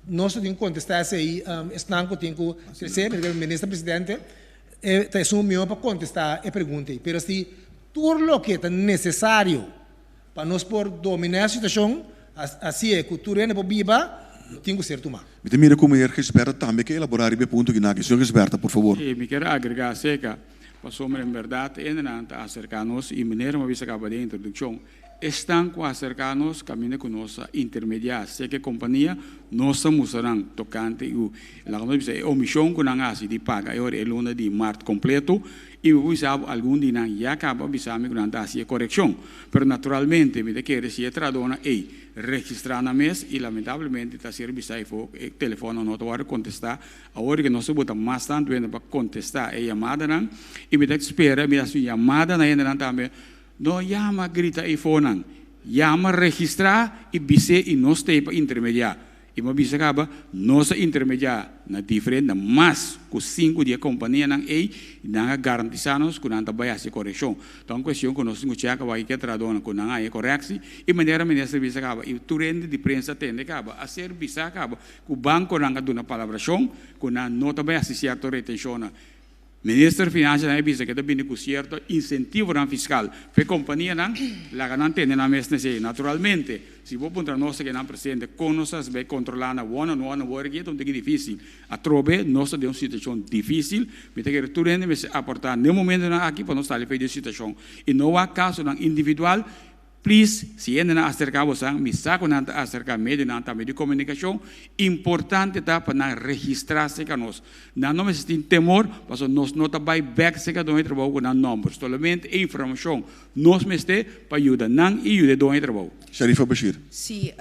nós temos que contestar isso aí, estão que tem que crescer, o ministro-presidente está assumindo para contestar a pergunta aí. Pero se tudo o que é necessário para nós por dominar a situação, assim é que o turno para viva, tem que ser tomado. Me mira como é que espera também que elaborar o ponto que naque. Senhor Esperta, por favor. Sim, me quero agregar seca. Passou em verdade, ainda acercar-nos e maneira uma vez acaba de introdução. Estão com acercar-nos, caminho com nossa intermediária, sei que a companhia nossa musarão tocante o lá quando diz o missão que não há se de paga é o luna de março completo e o sabe algum dia não já acaba bisame que não dá se correção, pero naturalmente me quer se tradona e registrar na mês e lamentavelmente está ser bisai fo telefone não vai contestar a hora que nós bota mais tanto para contestar a chamada não e me espera me a sua chamada na ainda não também no llama grita e fonan llama registrar e bise e nós teipa intermediar e uma bisa acaba nossa intermediar na diferente mas com 5 dias companhia não é não garantizamos que não trabalha essa correção então questão que nós temos que vai que tradona com não é correção e maneira bisa acaba e turende de prensa tende acaba a ser bisa acaba que o banco não dá uma palabração que não trabalha essa certa retenção. Ministro Finanças não é bisa que também com certo incentivo fiscal para a companhia não lá não tem na mesa naturalmente se vou apontar nós que não presente com nossas bem controlando one-on-one work é tão difícil a trobe nós temos uma situação difícil me tem que retornar me aportar no momento aqui para nós estar feito de situação e não há caso não individual. Please, se ainda não acercamos a me saco não acercar meio não também de comunicação importante tá para não registrar-se com nós não me tem temor porque nós não tá vai back se cada trabalho com números somente informação nós me este para ajudar não e ajudar do trabalho. Sharifa Bashir. Sí,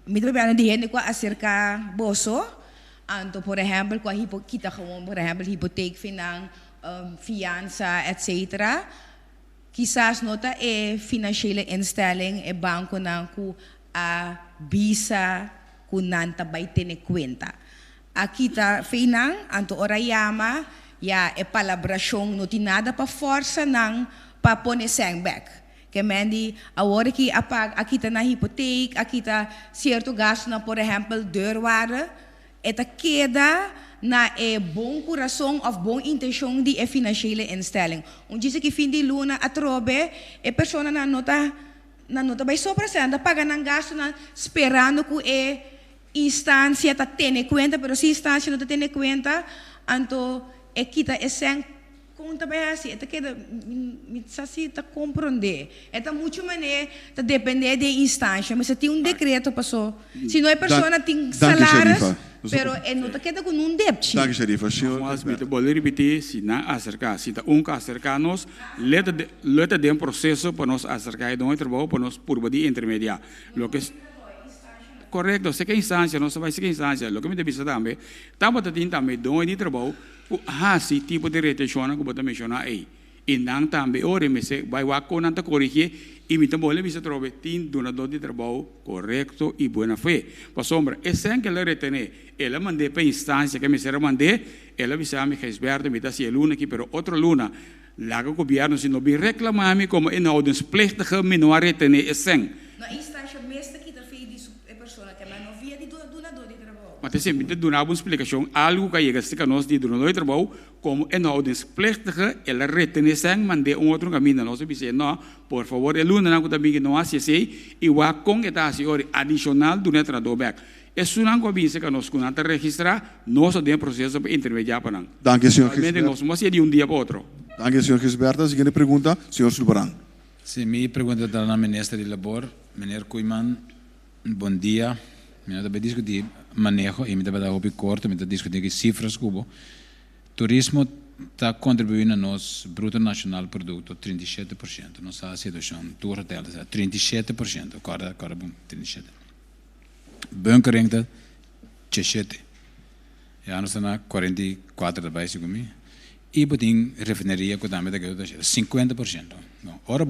me trabalho de gente que acerca boso, anto por exemplo com a kita como por exemplo hipoteca finan fiança etc. Quizás nota é financeira instelling é banco não com a visa com nanta vai ter conta. Aqui tá finan anto ora yama ya é palabração não tem nada para força não para pôr back. Que mendi a hora que apag aqui tá na hipoteca aqui tá certo gasto na por exemplo deurwaarde eta queda na bom coração ou boa intenção de financeira instelling. Diz que fim de luna a trobe pessoa na nota vai sobressando paga não gasto na esperando que instância tá tendo conta, pero se instância não tá tendo conta, anto kita sem conta bem assim, é que me se tá compreender, é muito maneira tá depender de instância, mas se tem decreto passou, se não é pessoa tem salários, pero não tá queda com débito. Danke, Sharifa. Mas me vou repetir, se não acercar, se tá acercar-nos, leta de processo para nós acercar de trabalho para nós por de intermediar. Lo que correto, se que instância, não vai ser que instância, lo que me deve ser também, também de trabalho esse tipo de retenção que você mencionou aí. E não também, ora, vai não está corrigir e me também bisa trobe tin donador de trabalho correto e boa fé. Para sombra, é sem que ela retener, ela mande para instância que me será mandar, ela bisa me resberta, me dá se luna aqui, pero outra luna, lá que o governo se não me reclamar como é na ordensplichtige me não retener é sem. Na instância mesmo que tá feito isso é pessoa que não via de donador de trabalho. Mas sempre donava uma explicação, algo que chega a nós de donador de trabalho, como é na ordensplichtige, ela retener sem, mandar outro caminho, nós dizemos, não, por favor, a luna não também não assiste e o com que está assim, adicional do netrador back. É só não combina que nós quando registrar, nós temos processo para intermediar para nós. Danke, senhor Gisberta. Nós vamos de dia para outro. Danke, senhor Gisberta. Seguinte pergunta, senhor Sulbaran. Sim, minha pergunta está na ministra de Labor, Meneer Koeman. Bom dia. Eu também discutir manejo e me também dar corto, me discutir cifras cubo. Turismo está contribuindo a nosso bruto nacional produto 37%. Nossa situação, do hotel, 37%. Agora, 37%. Bunkering, 17%. Já nós estamos 44% da base comigo. E botem refineria que também daqui 50%. Ora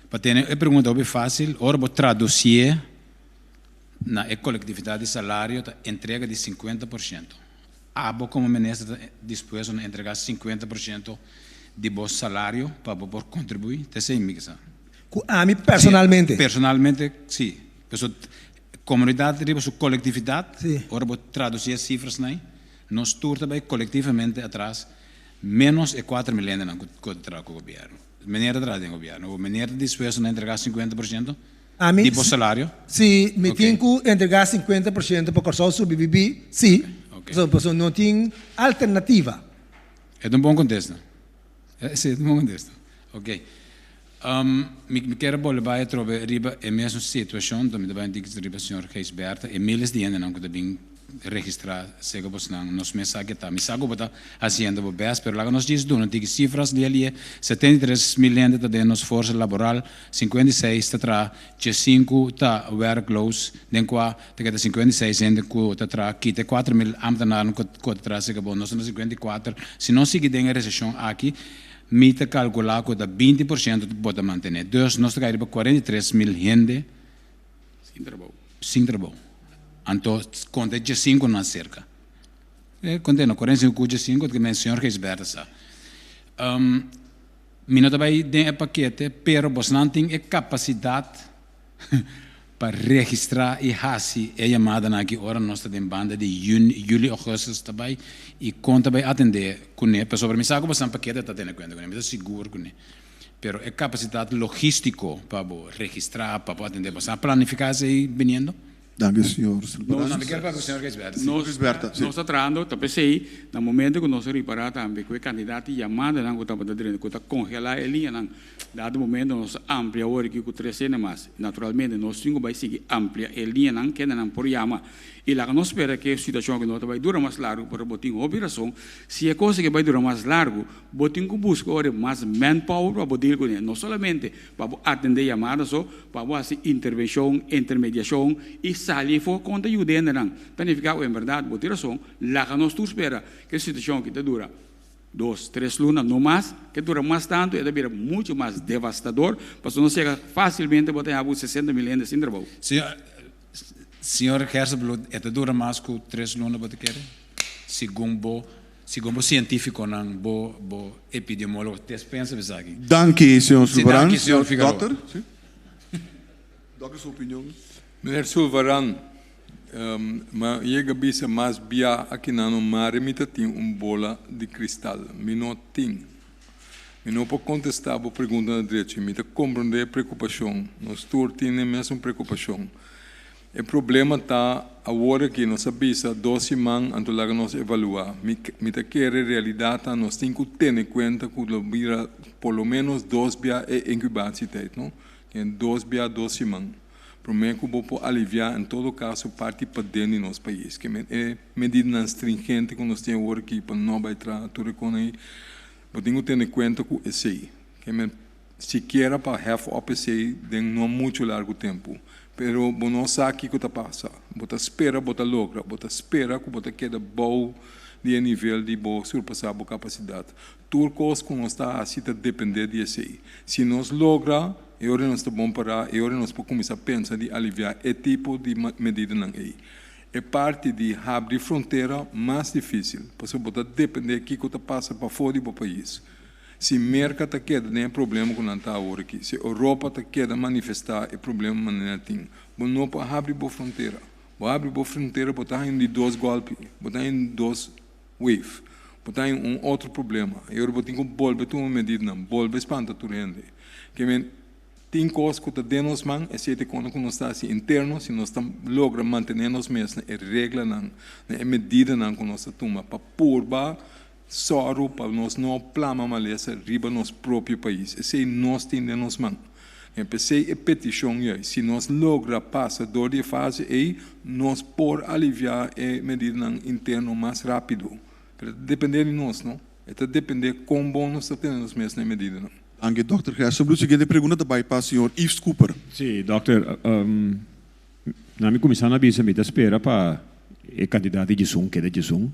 para ter a pergunta é fácil, ora vou traduzir na coletividade de salário a entrega de 50%. Como ministro disposto a entregar 50% de vosso salário para poder contribuir, te mixa. A mim personalmente? Sim, personalmente, sim. Comunidade, sua coletividade, ora vou traduzir as cifras, nós também colectivamente atrás, menos de 4 milhões que traga o governo. Maneira de trazer o governo, maneira disposto a entregar 50% de vosso salário? Sim, me tenho que entregar 50% para o sobreviver, sim. Okay. Não tem alternativa. É um bom contexto. Sim, é um bom contexto. Ok. Me quero voltar a trovar a mesma situação, também digo que o senhor Geisberta, e milhares de anos não que registrar se nos mensagens tá me sago bota haciendo o best pero lá nós diz do não tem cifras de ali 73 milhões de nos força laboral 56 tá 5 tá workloads den qua te 56 ainda que tá tra que te 4 mil ambtenaar que tá se bom nós 54 se não seguir den recessão aqui me te calcular que 20% bota manter dus nós tá para 43 mil gente sem trabalho então, conta de 5 na cerca. Conta no 45 de 5 que o senhor Geisberta sa. Mina também tem a paquete, pero você não tem a capacidade para registrar e fazer a chamada na que hora nós temos banda de julho, agosto também e conta também atender com ele. Pessoal, para mim sabe você não paquete está tendo conta com ele, mas seguro com ele. Pero a capacidade logística para registrar, para atender, você planificar se vindo. Dank senhor. Não, me quero para o senhor Geisberta. Nós estamos tratando, talvez aí, no momento que nós reparar também que o candidato chamado não está para que está congelar a linha, dado momento nós amplia o que o 3 mais, naturalmente nós temos que seguir amplia a linha não que não por chama e lá nós espera que a situação que nós vai durar mais largo para botar uma operação, se é coisa que vai durar mais largo, botar que busca mais manpower para poder com ele, não somente para atender chamadas, só para fazer intervenção, intermediação e sair for conta ajuda não, planificar em verdade botar ação, lá nós espera que a situação que dura 2, 3 lunas, no mais, que dura mais tanto, é de muito mais devastador, para não chega facilmente botar 60 milhões de trabalho. Senhor Hersenbloed, é dura mais que 3 lunas, você quer? Segundo científico, não, bo epidemiólogo, pensa isso aqui. Danke, senhor Sulvaran. Danke, senhor Figueroa. Doutor, Doutor, sua opinião? Meneer Sulvaran, mas chega bisa mais bia aqui na mar me tem bola de cristal, me não tem. Me não pode contestar a pergunta na direita, me te compreender a preocupação, nós todos temos a mesma preocupação. O problema está agora que nós sabemos 12 semanas antes de nós evaluar. Me te quer realidade nós temos que ter em conta que pelo menos 2 dias é incubação não? 2 dias 12 semanas. Para mim, que vou aliviar, em todo caso, parte para dentro do nosso país. Que é medida stringente que nós temos agora aqui para não vai tudo com aí. Eu tenho que ter em conta que é sei. Que sequer para half up sei, não muito largo tempo. Pero não sabe o que está passando. Você espera, você logra, você espera que você quede bom de nível de boa surpassar a capacidade. Tudo coisa que nós está assim depender de sei. Se nós logra e agora nós estamos bom para, e agora nós podemos começar a pensar de aliviar esse tipo de medida não é. É parte de abrir fronteira mais difícil, porque você depender do que está passando para fora do país. Se a América está queda, nem é problema com não está agora aqui. Se a Europa está queda, manifestar, é problema não tem. Você não pode abrir a fronteira. Você abre a fronteira, você está em 2 golpes, você está em 2 waves. Você está em outro problema. E agora você tem que voltar a uma medida, não. Voltar a espantar tudo. Tem coisas que está dentro das mãos, é quando nós estamos assim, interno, se nós logramos manter nos mesmos, é regra, não, é medida não, que nós tomamos, para pôr soro, para nós não plama maleza, riba nosso próprio país. Esse nós temos dentro das mãos. Empecei a petição, se nós logramos passar de fase, aí nós por aliviar a medida interna mais rápido. Depende de nós, não? Itu depende quão bom nós temos nessa medida. Não? Dank dokter Gers. Sebelum seguinte pergunta também para o senhor Yves Cooper. Sim, dokter, na minha comissão na bisa me espera para o candidato de Jesum, que é de Jesum,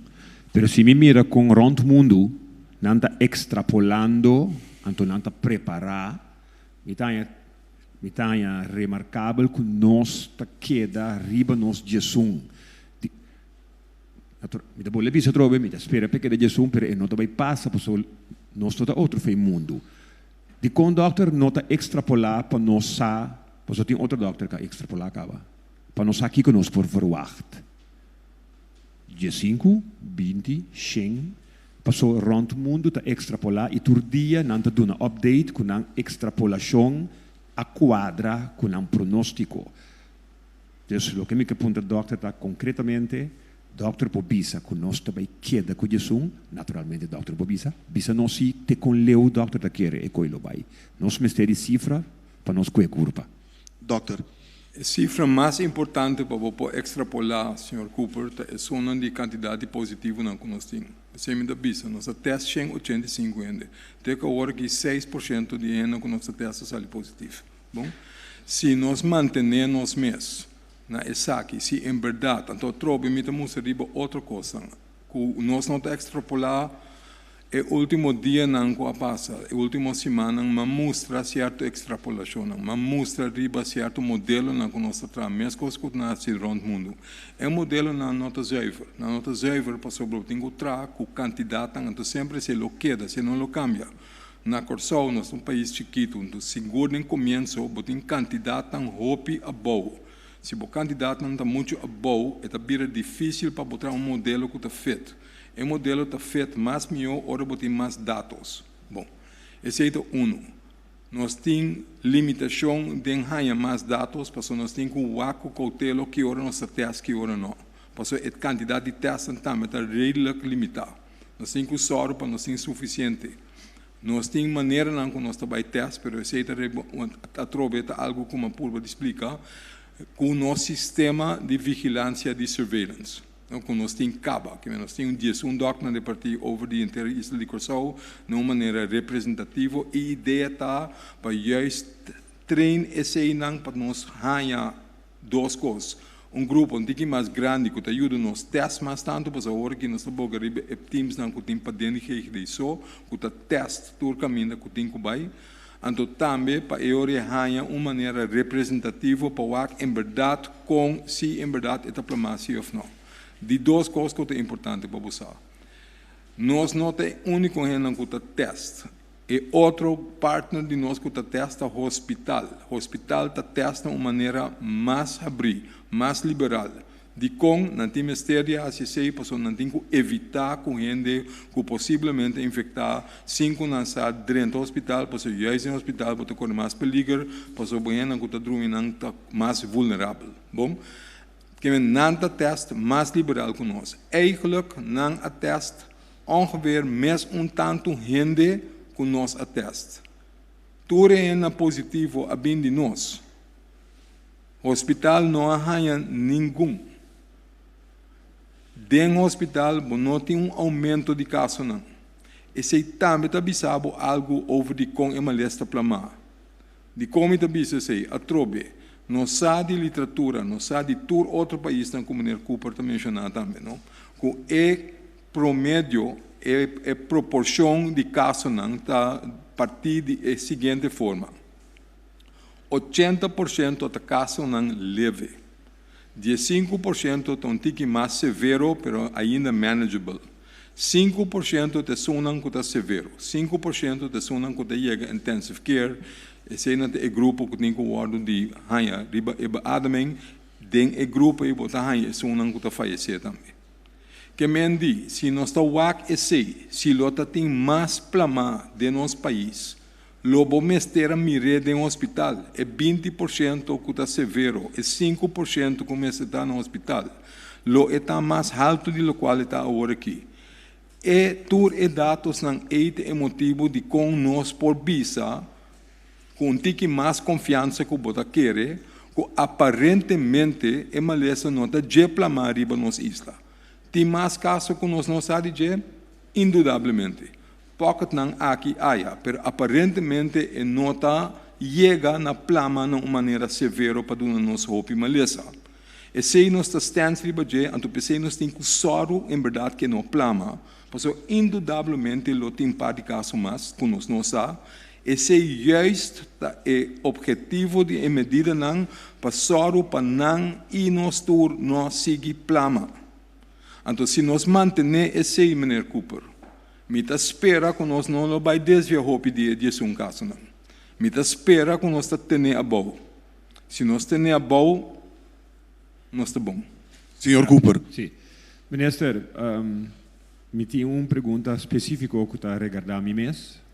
pero se me mira com rond mundo, não está extrapolando, não está preparar, me está remarcável que nós está queda riba nós Jesum. Me dá boa bisa trobe, me espera para que de Jesum, pero não também passa por nós todo outro fei mundo. De com dokter não está extrapolar para nós pois tem outro dokter que extrapolar acaba. Para nós aqui que nós por verwacht. Dia 5, 20, 100, passou rond o mundo, está extrapolar e todo dia não está dando update com uma extrapolação a quadra com um pronóstico. Então, o que me aponta o dokter está concretamente, dokter Bobisa, que nós também queda com isso, naturalmente dokter Bobisa, bisa nós se te com leu dokter da querer e coilo vai. Nós mesteri cifra para nós coe curva. Dokter. A cifra mais importante para você extrapolar, Sr. Cooper, é só uma de quantidade positiva que nós temos. Você me dá bisa, nossa teste 185 ainda. Tem que agora que 6% de ano que nossa teste sai positivo. Bom, se nós mantermos mês na ESAC, se em verdade, então trobe me temos riba outra coisa, que nós não está extrapolar o último dia não passa, a última semana mas mostra certa extrapolação, mas mostra riba certo modelo na que nós trabalhamos, mesmo coisa que nós se rond mundo. É um modelo na nota zuiver para sobre o tingo tra, com candidato, então sempre se lo queda, se não lo cambia. Na Corsol, nós um país chiquito, então seguro em começo, botem candidato hope a boa. Se o candidato não está muito a boa, é bem difícil para botar um modelo que está feito. O modelo está feito mais melhor, ora botar mais dados. Bom, esse é um. Nós temos limitação de ganhar mais dados, porque nós temos que o cautelo que ora nós teste, que ora não. Porque o candidato de teste também está realmente limitado. Nós temos que usar para nós temos suficiente. Nós temos maneira não que nós trabalhamos teste, mas esse é através algo como a pulva de explicar, com o nosso sistema de vigilância de surveillance. Então, nós temos CABA, que nós temos um documento de partir over de inteira isla de Corsol, de uma maneira representativa, e a ideia está para juist treinar esse não para nós ganhar duas coisas. Um grupo um pouquinho mais grande que ajuda nos testes mais tanto, para agora que nós estamos a teams não que tem para dentro de isso, que está teste todo o caminho que tem que vai. Então, também para eu ganhar uma maneira representativa para em verdade com se em verdade é diplomacia ou não. De duas coisas que é importante para você. Nós não temos único que está teste. E outro partner de nós que está teste é o hospital. O hospital está testando de uma maneira mais abril, mais liberal. De com, não tem mistério, assim sei, porque não tem que evitar que gente que possivelmente infectar, sem que não saia dentro do hospital, porque já é no hospital, porque corre mais perigo, porque o banheiro que está dormindo está mais vulnerável. Bom? Que não está teste mais liberal que nós. Eigenlijk não a teste ongeveer mesmo tanto gente que nós a teste. Tudo é positivo a bem de nós. O hospital não arranha nenhum. Dentro do hospital não tem aumento de casos não. E se também está bisabo algo over de com uma lista plamar. De como está bisabo a trobe. Não sabe de literatura, não sabe de todo outro país, como o Mr. Cooper está mencionando também, não? Com promédio, proporção de casos, não, está a partir da seguinte forma. 80% de casos não leve. 15% estão um pouco mais severo, mas ainda manageable. 5% de sonan que está severo. 5% de sonan que chega intensive care. Esse é o grupo que tem que guardar de hanha, riba ademing, tem o grupo que bota hanha, sonan que está falecer também. Que mendi, se nós está wak se lota tem mais plama de nosso país, lobo mestera mire de hospital, é 20% que está severo, é 5% que está no hospital. Lo está mais alto de lo qual está agora aqui. E tur e dados não é motivo de com nós por visa com um tique mais confiança que o bota querer, que aparentemente é maleza nota de plamar riba nos isla. Tem mais casos que nós não sabemos de, indudablemente. pocket nang aqui aya, pero aparentemente e nota llega na plama na uma maneira severa para dona nos hopi malesa. E se nós está stance ribaje, anto pensei nós tem que soro em verdade que não plama, porque indudablemente lo tem parte caso mais com nós não sa. Esse juist é objetivo de medida não para soro para não e nós tur não seguir plama. Então se nós manter esse meneer Cooper, mita espera que nós não vai desviar hopi de um caso não. Mita espera que nós está tendo a boa. Se nós temos a boa, nós está bom. Senhor Cooper. Sim. Minister, me tinha uma pergunta específica que está regardando a mim mesmo.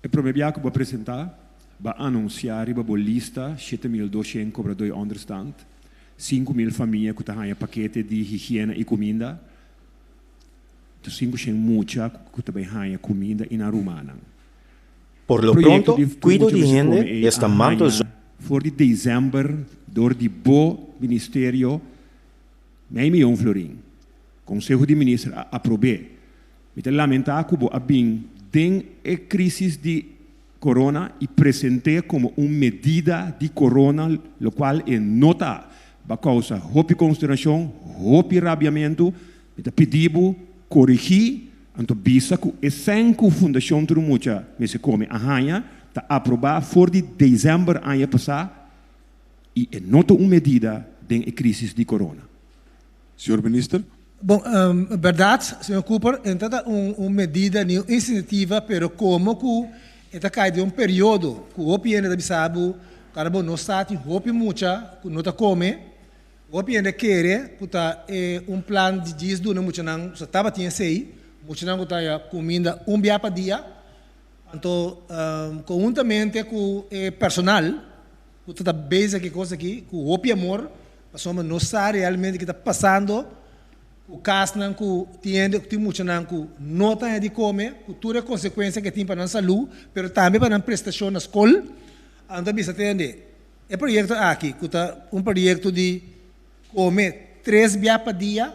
Eu prometi que vou apresentar, vou anunciar, vou lista 7.200 cobradores understand, 5.000 famílias que estão em paquete de higiene e comida, 500 mucha que também em comida e na rumana. Por lo pronto, cuido de higiene está mantos. Voor die december, door die ministério, mij miljoen florin. Conselho de ministro aprobé. Met lamentar que a bem tem a crise de corona e apresentei como uma medida de corona, lo qual é nota, para causa hopi consternação, hopi rabiamento, met pedido corrigir, então bisa que é sem que a fundação tudo mucha, mas se come a hanha, está aprovado for de dezembro ano passado e é nota uma medida de crise de corona. Senhor Ministro? Bom, verdade, senhor Cooper, então uma medida, uma iniciativa, pero como que está cai de um período que o OPI ainda sabe, carbo não está tem OPI mucha, que não está come, o OPI ainda quer, que tá plano de dias do não mucha não, só estava tinha sei, mucha não que tá comida dia para dia. Então, conjuntamente com o personal, que está bem que coisa aqui, com o OPI amor, nós não sabe realmente o que está passando, o caso não tem muito não não tem de comer, com toda a consequência que tem para a saúde, mas também para a prestação na escola, então bisa entende. É projeto aqui, que está projeto de comer 3 dias por dia,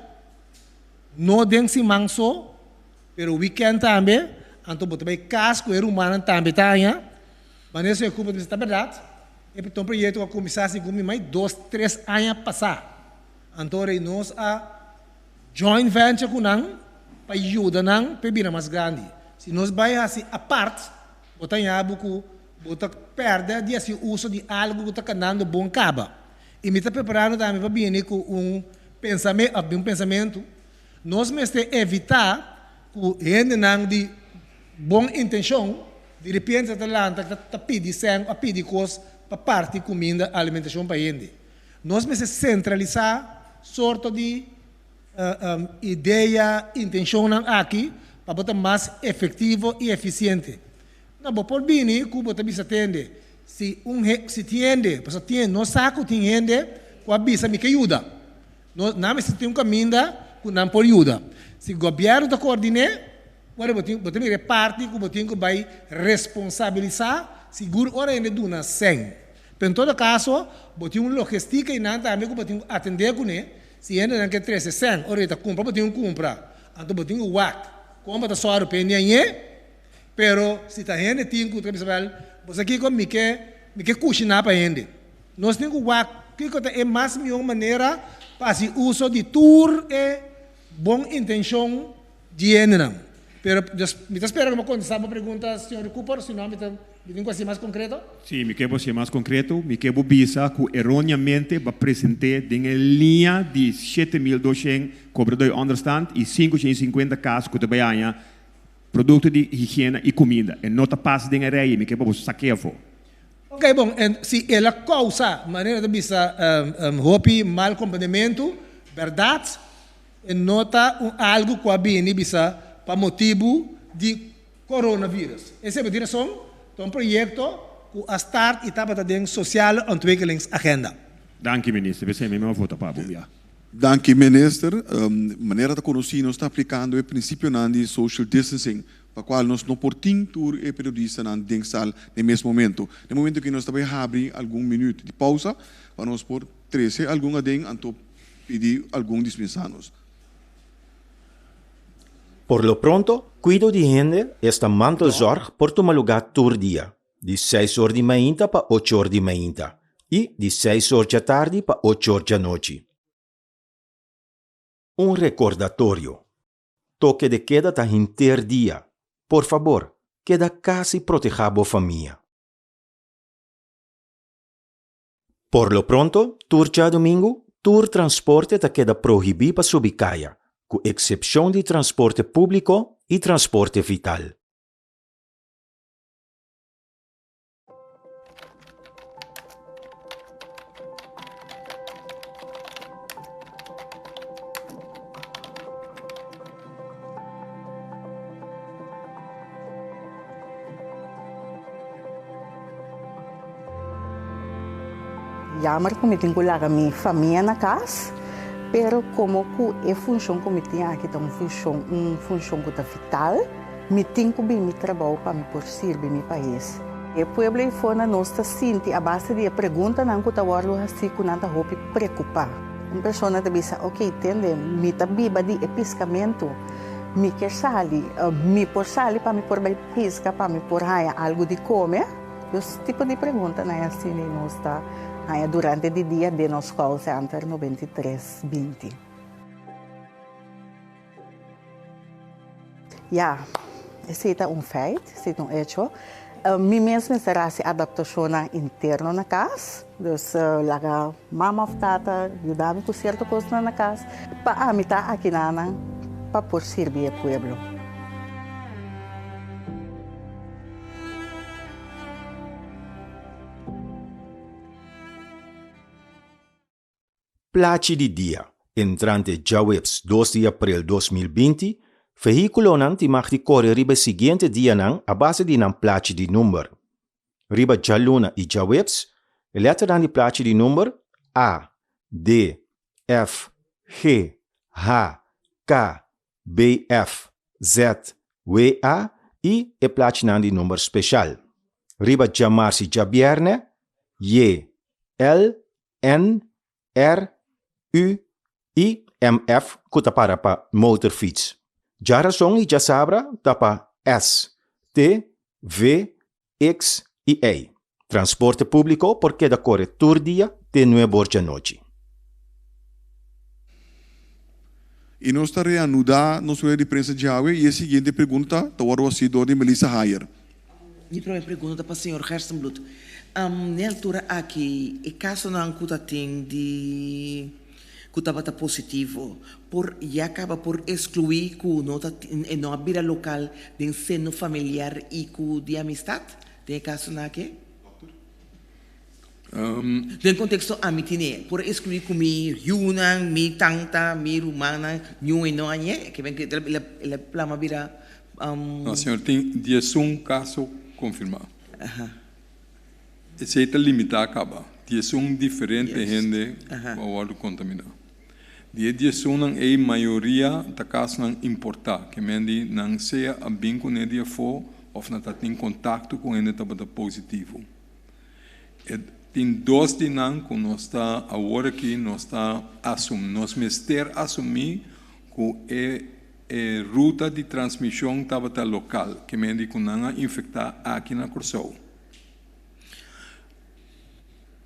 não tem se manso, pero weekend também. Então, você vai casco, é humano também, tá, né? Mas isso é culpa da verdade. Então, o projeto vai começar assim, como mais 2, 3 anos passar. Então, nós a joint venture com nós, para ajudar nós, para vir mais grande. Se nós vai assim, a parte, você perde de uso de algo que está canando bom caba. E me está preparando também para vir com pensamento, nós mesmo evitar que gente não de boa intenção, de repente está pedindo sangue, a pedir coisas para parte de comida, alimentação para gente. Nós precisamos centralizar sorte de ideia, intenção aqui, para botar mais efetivo e eficiente. Não, por bem, que você precisa atender. Se tiende, porque tiende, não saco tiende, com a bisa me que ajuda. Não precisa ter caminho que não pode ajuda. Se o governo está coordenando, você me reparte que você vai responsabilizar, seguro hora ainda do na 100. Em todo caso, você tem uma logística e não também que você atender com ele. Se ainda não quer 13, 100, hora está compra, você tem que comprar. Então você tem que WAC, compra da sua opinião, pero se está ainda tem que você aqui como me quer cozinhar para ainda. Nós temos que WAC, que é mais melhor maneira para se uso de tour e boa intenção de ainda. Pero me está esperando uma contestar uma pergunta, senhor Cooper, se não me tem que ser mais concreto? Sim, me quero ser mais concreto. Me quero bisa que erroneamente vai apresentar em linha de 7.200 cobradores understand e 550 casos que também há produto de higiene e comida. E não está passando em areia, me quero saquear. Ok, bom, se ela causa maneira de bisa hopi mal comportamento, verdade, e nota algo que a bem bisa para motivo de coronavírus. Essa é a direção de projeto que a start etapa da social ontwikkelingsagenda. Dank u, minister. We zijn met mijn voeten, Pablo. Ja. Dank u, minister. Maneira de conhecer, nós está aplicando o princípio de social distancing, para qual nós não portamos tour e periodista na denksal no mesmo momento. No momento que nós também abrir algum minuto de pausa, para nós por 13 algum adem, anto pedir algum dispensanos. Por lo pronto, Cuido de Gente esta mantelzorg por tomar lugar todo dia, de 6 horas de manhã para 8 horas de manhã e de 6 horas da tarde para 8 horas da noite. Recordatório. Toque de queda está inteiro dia. Por favor, queda casa e proteja a família. Por lo pronto, turja domingo, tour transporte está queda proibido para Subicaia, com exceção de transporte público e transporte vital. Jammer que eu tenho que largar minha família na casa, pero como que a função que eu tenho aqui é uma função que é vital, eu tenho que me trabalho para me por servir meu país. E o povo foi na nossa sinti a base de pergunta não que eu assim que não roupa preocupar. Uma pessoa te diz, ok, entende, me tá biba de pescamento, me quer sair, me por sair para me por pesca, para me por raia algo de comer. Esse tipo de pergunta não é assim nós está durante o dia de nosso call center 9320. Esse é feito, esse é hecho. Mim mesmo será a adaptação interna na casa. Então, laga mama ou tata, ajudar-me com certa coisa na casa. Para a mitad aqui para por servir o povo. Placi de dia, entrante Jawebs 2 de abril 2020, veículo nan ti mag di corre riba siguiente dia nan a base di nan placi di number. Riba Jaluna e Jawebs, letra dan di placi di number A, D, F, G, H, K, B, F, Z, W, A e placi nan di number special. Riba Jamarsi Jabierne, J, L, N, R, U, I, MF, kuta para pa motorfiets. Jarasong e Jasabra, tapa S, T, V, X e A. Transporte público porque da corre todo dia de 9 horas da noite. E nós está reanudar nossa de prensa de água e a seguinte pergunta, está o assessor de Melissa Hayer. E a primeira pergunta para o senhor Gerstenblut. Na altura aqui, o caso não tem de que positivo, e acaba por excluir que não habita local de ensino familiar e de amistade? Tem caso aqui? No contexto amitine, por excluir que mi yunan, mi tanta, mi rumana, new e não anye, que vem que ele plama vira. Não, senhor, tem 11 casos confirmados. Esse é limitado acaba. 11 diferentes gente ao contaminado. Die 11 é a maioria da casos não importar, que mendi não seja a bem com ele for ou não está em contato com ele está positivo. Tem 2 de não que nós está agora que nós está assumindo, nós mister assumir que é ruta de transmissão estava local, que mendi que não infectar aqui na Corsou.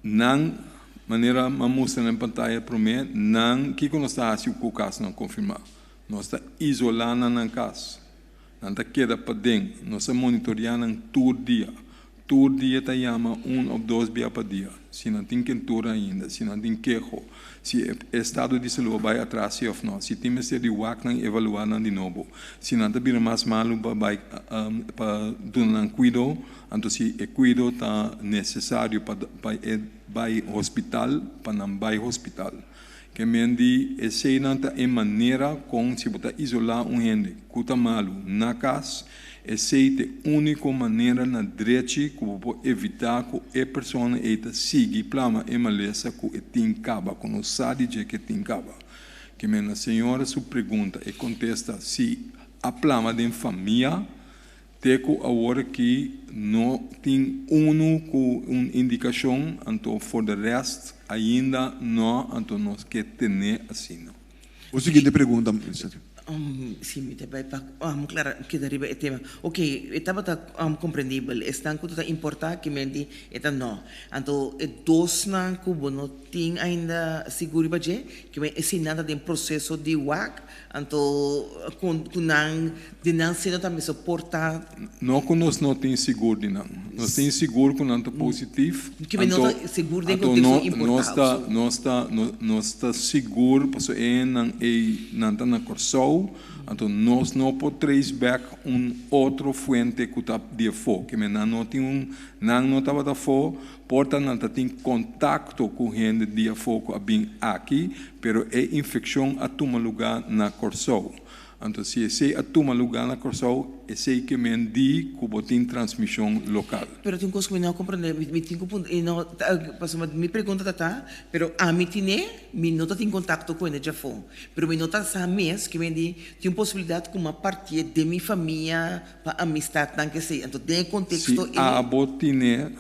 Não maneira mostra na pantalla para mim, não que nós está assim o caso não confirmado, nós está isolando na casa, não está queda para dentro, nós está monitoreando todo dia está chama 1 ou 2 dias por dia, se não tem quentura ainda, se não tem queijo, se o estado de saúde vai atrás ou não, se tem que de WAC não evaluar de novo, se não está bem mais malo para dar cuidado, então se o cuidado está necessário para ir hospital, para não ir hospital. Que mendi essa é maneira com se botar isolar gente que está malo na casa, essa é a única maneira na direita que pode evitar que a pessoa siga plama e maleza que tem caba, que não sabe que tem caba. Que a senhora sua pergunta e contesta se a plama de família teco agora que não tem com uma indicação, então for the rest ainda não, então nós que ter assim. O seguinte pergunta, Sim, me também claro que deriva o tema. Ok, estava compreendível. Estão com tudo importante que mente então não. Então dois não cubo não tem ainda seguro para que é nada de processo de WAC. Então com de não ser também suportar. Não conosco não tem seguro de não. Nós tem seguro com nanto positivo. Que não está seguro de contexto importante. Não está seguro para é nanto na corso. Então nós não podemos back outro fonte que está de fogo. Que não tem não estava da fogo. Portanto, não tem contato com gente de fogo bem aqui, pero é infecção a tomar lugar na corso. Então, se esse a tomar lugar na corso, esse que mendi que tem transmissão local. Pero tem coisa que não compreendo, me tem que não, passou me pergunta tá, pero a mim não tem contato com ele já foi, pero me nota essa mês que mendi tem possibilidade com uma parte de minha família para amistade, não que sei, então tem contexto. Se a botine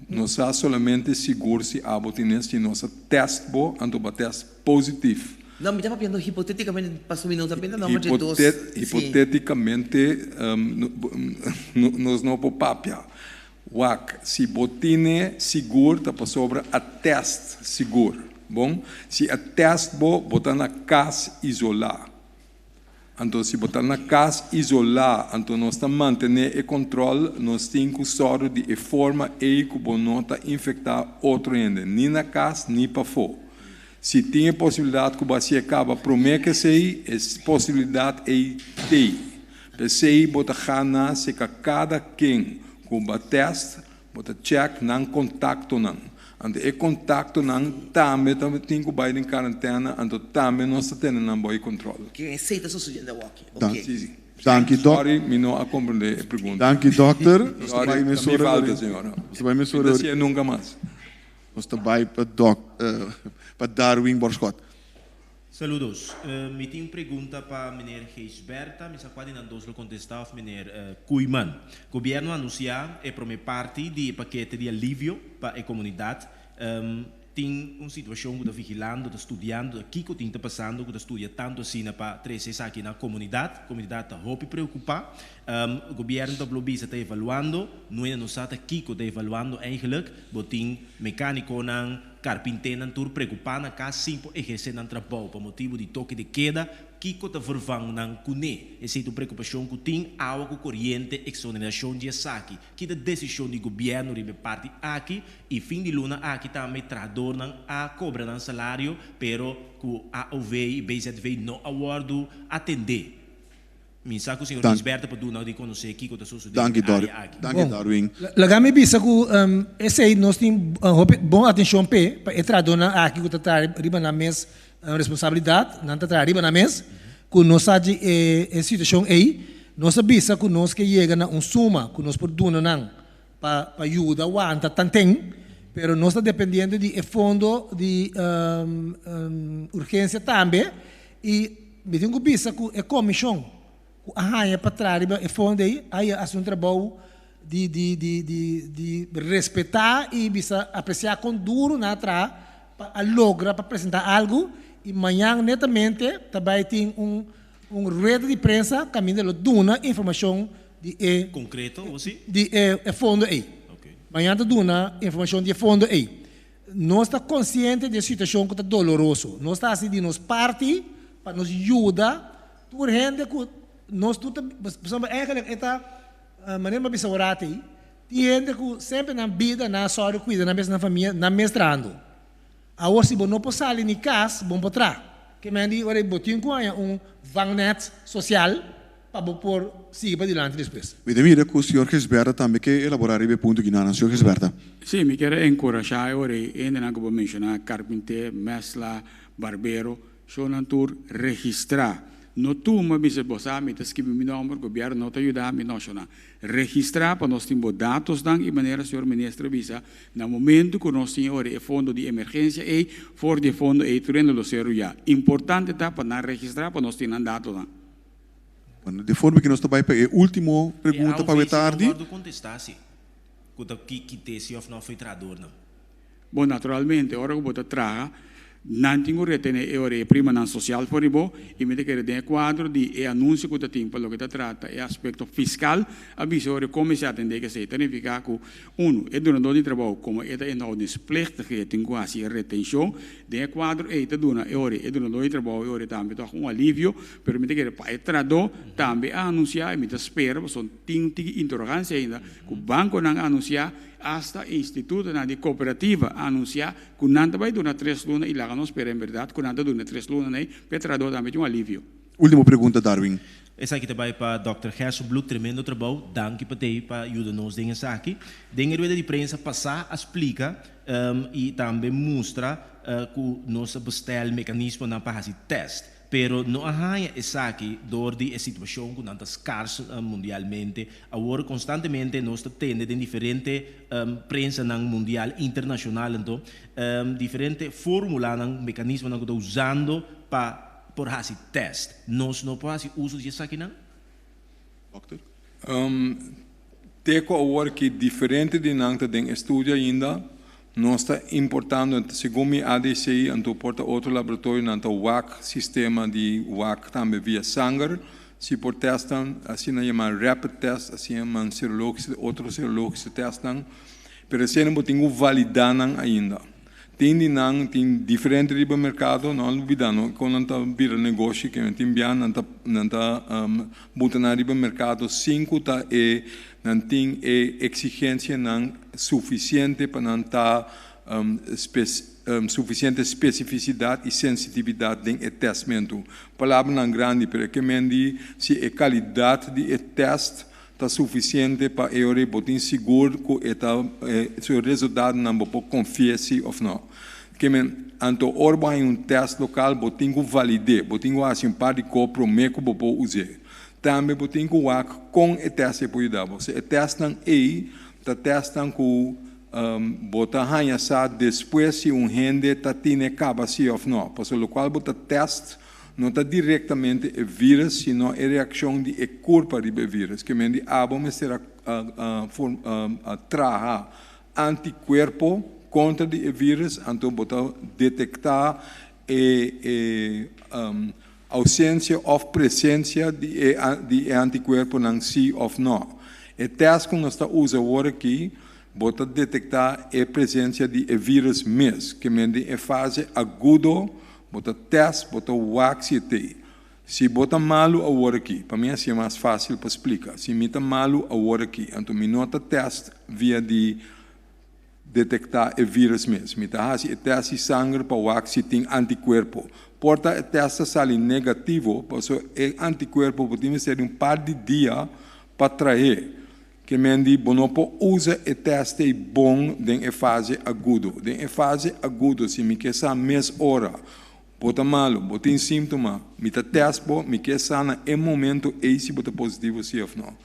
não está somente seguro se a botine se nossa teste bom, então o teste positivo. Não, me estava pensando hipoteticamente, passou um minuto apenas, não, mas de dois. Hipoteticamente, nós não podemos papiar. Se botine seguro, está para sobre a teste seguro. Bom, se a teste bom, botar na casa isolar. Então, se botar na casa isolar, então nós estamos mantendo o controle, nós temos custódio de forma que não está infectar outro ainda, nem na casa, nem para fora. Se tem possibilidade que você acaba promete sei, essa possibilidade é ter. Pensei bota gana se cada quem com o teste, bota check não contato não. Ante e contato não também tem que vai em quarentena, ante também nós temos não bom controle. Que aceita sujeito walk. OK. Dank je, sorry, me não a compreender a pergunta. Dank je, dokter. Sorry, me falta, senhora. Você vai me sorrir. Você nunca mais. Nós também para Darwin Borschot. Saludos. Me tem pergunta para o Mr. Geisberta, mas pode não dos contestar ao Mr. Koeman. O governo anuncia a primeira parte do paquete de alívio para a comunidade. Tem uma situação que está vigilando, está estudando, aqui que está passando, que está estudando tanto assim para trazer aqui na comunidade. A comunidade está muito preocupada. O governo está evaluando, não sabe aqui que está evaluando eigenlijk, botin mecânico não carpinteiro não preocupado na casa simples exercer no trabalho por motivo de toque de queda que está vervang não cune essa é a preocupação que tem água com corrente exoneração de saque que da decisão do governo de parte aqui e fim de luna aqui também trador não a cobra não salário pero que a OV e BZV não awardo atender. Minsa que o senhor Gisberto para do não de conhecer aqui que está sucedendo. Dank je, Darwin. Lagami bisa que esse aí nós tem bom atenção para entrar dona aqui que está riba na mesa responsabilidade, não está riba na mesa, que nós sabe a situação aí, nós bisa que nós que chega na suma, que nós por dona não para ajuda o anta tantem, pero nós está dependendo de fundo de urgência também e me tenho bisa que é comissão é para trás, é fundo aí, aí é um trabalho de respeitar e bisa apreciar com duro na trás para lograr para apresentar algo e amanhã netamente também tem rede de prensa caminho de duna informação de concreto ou sim de fundo aí. Amanhã tá duna informação de fundo aí. Nós está consciente da situação que está doloroso. Nós está assim de nos parte para nos ajudar por gente que nós tudo, eigenlijk esta maneira de pensar tem gente que sempre na vida na sorte cuida na mesma família na mestrando. Agora se não pode sair nem casa, bom para trás. Que me diz agora botinho com vangnet social para por seguir para diante depois. Mira que o senhor Gisberta também quer elaborar esse ponto que não, senhor Gisberta. Sim, me quero encorajar agora ainda não vou mencionar carpinteiro, mesla, barbeiro, só não tur registrar. No tu me bisa bosa me tas que me nome governo não te ajuda me nacional registrar para nós temos dados dan e maneira senhor ministro bisa no momento que nós temos ora o fundo de emergência e for de fundo e turendo lo zero já importante tá para não registrar para nós ter dados dan de forma que nós também para a última pergunta para o tarde eu contestar se que tese of não foi trador não bom naturalmente ora que bota traga Nantingo retene ore prima nan social for ribo, e mete che de quadro di e annuncio che tatin per lo che tratta e aspetto fiscal, avviso ore come si attende che se significa che uno e durante di lavoro come è no displichtigheid in quasi retention, de quadro e te dona ore e durante di lavoro ore tambe toch un alivio per mete che pa trado tambe annuncia e mete spera son tinti interroganze ainda ku banco nan annuncia hasta instituto na di cooperativa anuncia que nanta vai durar 3 lunas e lá nós esperamos verdade que nanta durar 3 lunas né para dar também um alívio. Última pergunta, Darwin. Essa aqui também para Dr. Gerson Blut, tremendo trabalho, danke para ajudar-nos nessa aqui. Dengue rueda de prensa passar, explica e também mostra que nós bestellen mecanismo para fazer teste. Pero não há essa aqui, door die situação que está escasso mundialmente, agora constantemente nós temos em diferente prensa mundial, internacional, então, diferente fórmula, mecanismo que estamos usando para fazer teste. Nós não podemos fazer uso disso aqui, não? Doctor? Teco agora que diferente de nanta den estudo ainda, nós está importando, segundo a ADCI, então porta outro laboratório, então WAC, sistema de WAC também via sangue, se por testam, assim não chama rapid test, assim chama serológico, outro serológico testam, mas assim não tem validando ainda. Tem diferente riba mercado, não olvidando, quando não vira negócio, que tem bem, não botar na riba mercado 5 tá não tem exigência não suficiente para não estar suficiente especificidade e sensitividade do testamento. Palavra não grande, pero que mendi se a qualidade de teste está suficiente para eu botar seguro que o resultado não pode confiar se ou não. Que anto orba em teste local botar com validez, botar com assim par de copro meco pode usar. Também botem com o com o teste apoiado. Se o teste não está testando com botar ranha depois se gente está tendo capacidade ou não. Por isso, o qual botar teste não está diretamente o vírus, sino a reação de culpa do vírus. Que mendi vamos ter a trabalhar anticorpo contra o vírus, então botar detectar ausência ou presença de anticorpo não sim ou não. O teste que nós estamos usando aqui, bota detectar a presença de vírus mesmo, que é fase aguda, bota teste, bota WAC-CT. Se bota malo agora aqui, para mim assim é mais fácil para explicar. Se me está malo agora aqui, então me nota teste via de detectar o vírus mesmo. Me está fazendo teste de sangue para WAC-CT anticorpo. Porta o teste sai negativo, porque o anticorpo pode ser par de dias para trazer. Que mendi bonopo usa o teste bom em fase agudo. Em fase agudo, se me quer saber mês hora, bota malo, bota síntoma, me está teste bom, me quer saber em momento se bota positivo se ou não.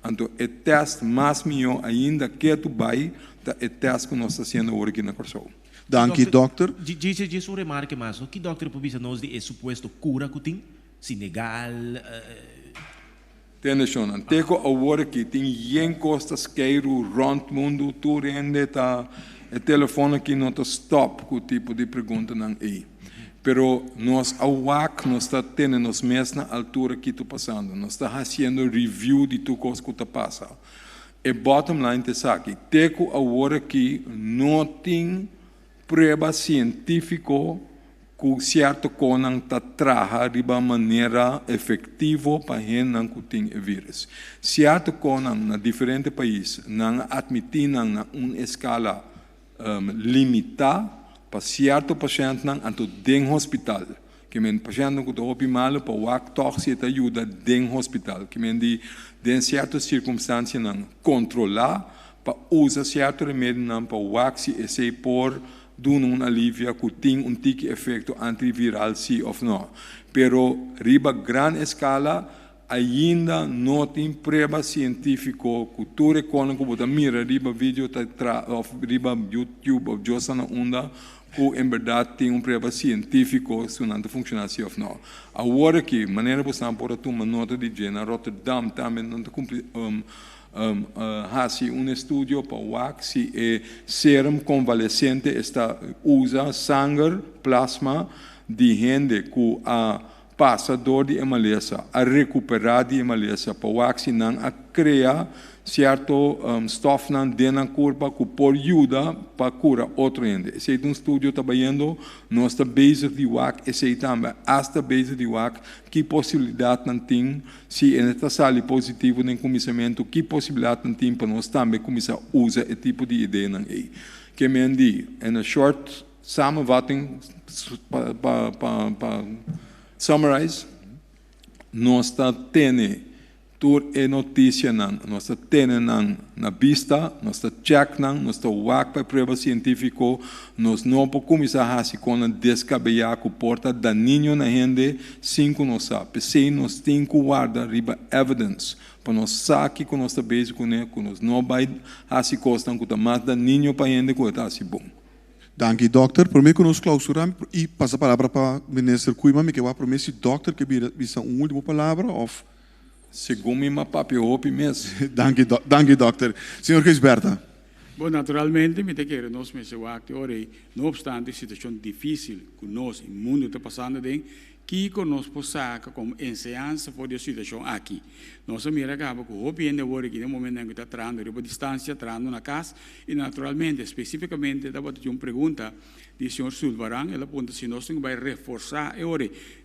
Então, o teste mais melhor ainda que tu vai, o teste que nós estamos fazendo hoje aqui na Corsol. Danke, doctor. Diz uma remarca mais. O que doctor pode nos de suposto cura que tem? Senegal. Tension. Teco agora que tem yen costas queiro rond mundo tu rende tá o telefone que não tá stop com o tipo de pergunta não aí. Pero nós awak nós está tendo nós mesma altura que tu passando. Nós está fazendo review de tu coisa que tá passa. E bottom line te aqui. Teco agora que não tem prova científica que certo conan ta traha de maneira efetiva para gente que tem o vírus. Certo conan na diferentes países não admitem na uma escala limitada para certo paciente não anto den hospital. Que men paciente que está mal para o actor se ajuda den hospital. Que men de certas circunstâncias não controlar para usar certo remédio não para o acto se por doen alivio que tem tique efeito antiviral sim ou não. Pero riba gran escala ainda não tem prova científica que tu reconhece que mira riba vídeo riba YouTube ou josa na onda que em verdade tem prova científica se não funciona sim ou não. Agora que maneira você não pode tomar nota de na Rotterdam também não cumpre hace un estudio para WAC si el serum convalescente usa sangre, plasma de gente que passa dor de hemalesa, a recuperar de hemalesa, para WAC si não a criar certo stof dentro da curva que pode ajudar para curar outro gente. Esse é um estudo trabalhando, nós estamos bezig de WAC, esse é também, hasta bezig de WAC, que possibilidade não tem, se está sali positivo no começamento, que possibilidade não tem para nós também começar a usar esse tipo de ideia não é. Que me diz, em short samenvatting, para summarize, nós estamos tendo tur e notícia nós estamos tendo na vista, nós estamos check nós estamos WAC para prova científico, nós não podemos começar a fazer com a descabelhar que porta daninho na gente, cinco nós sabemos, se nós temos que guardar riba evidence, para nós saber que nós estamos bem com ele, que nós não vai fazer coisas que está mais daninho para a gente que está assim bom. Dank dokter. Por mim que nós clausuramos e passa a palavra para o ministro Kuiman, me que vai para o dokter que bisa última palavra ou segundo minha papi mesmo. Dank dokter. Senhor Gisberta. Bom, naturalmente, me te quero nós mesmo aqui hoje, não obstante a situação difícil que nós, o mundo está passando que nós possamos como ensinança por a situação aqui. Nós mira acaba com o bem de agora que no momento em que está trando, a distância trando na casa e naturalmente, especificamente, da bateu uma pergunta do senhor Sulvarang, ela aponta se nós temos que reforçar o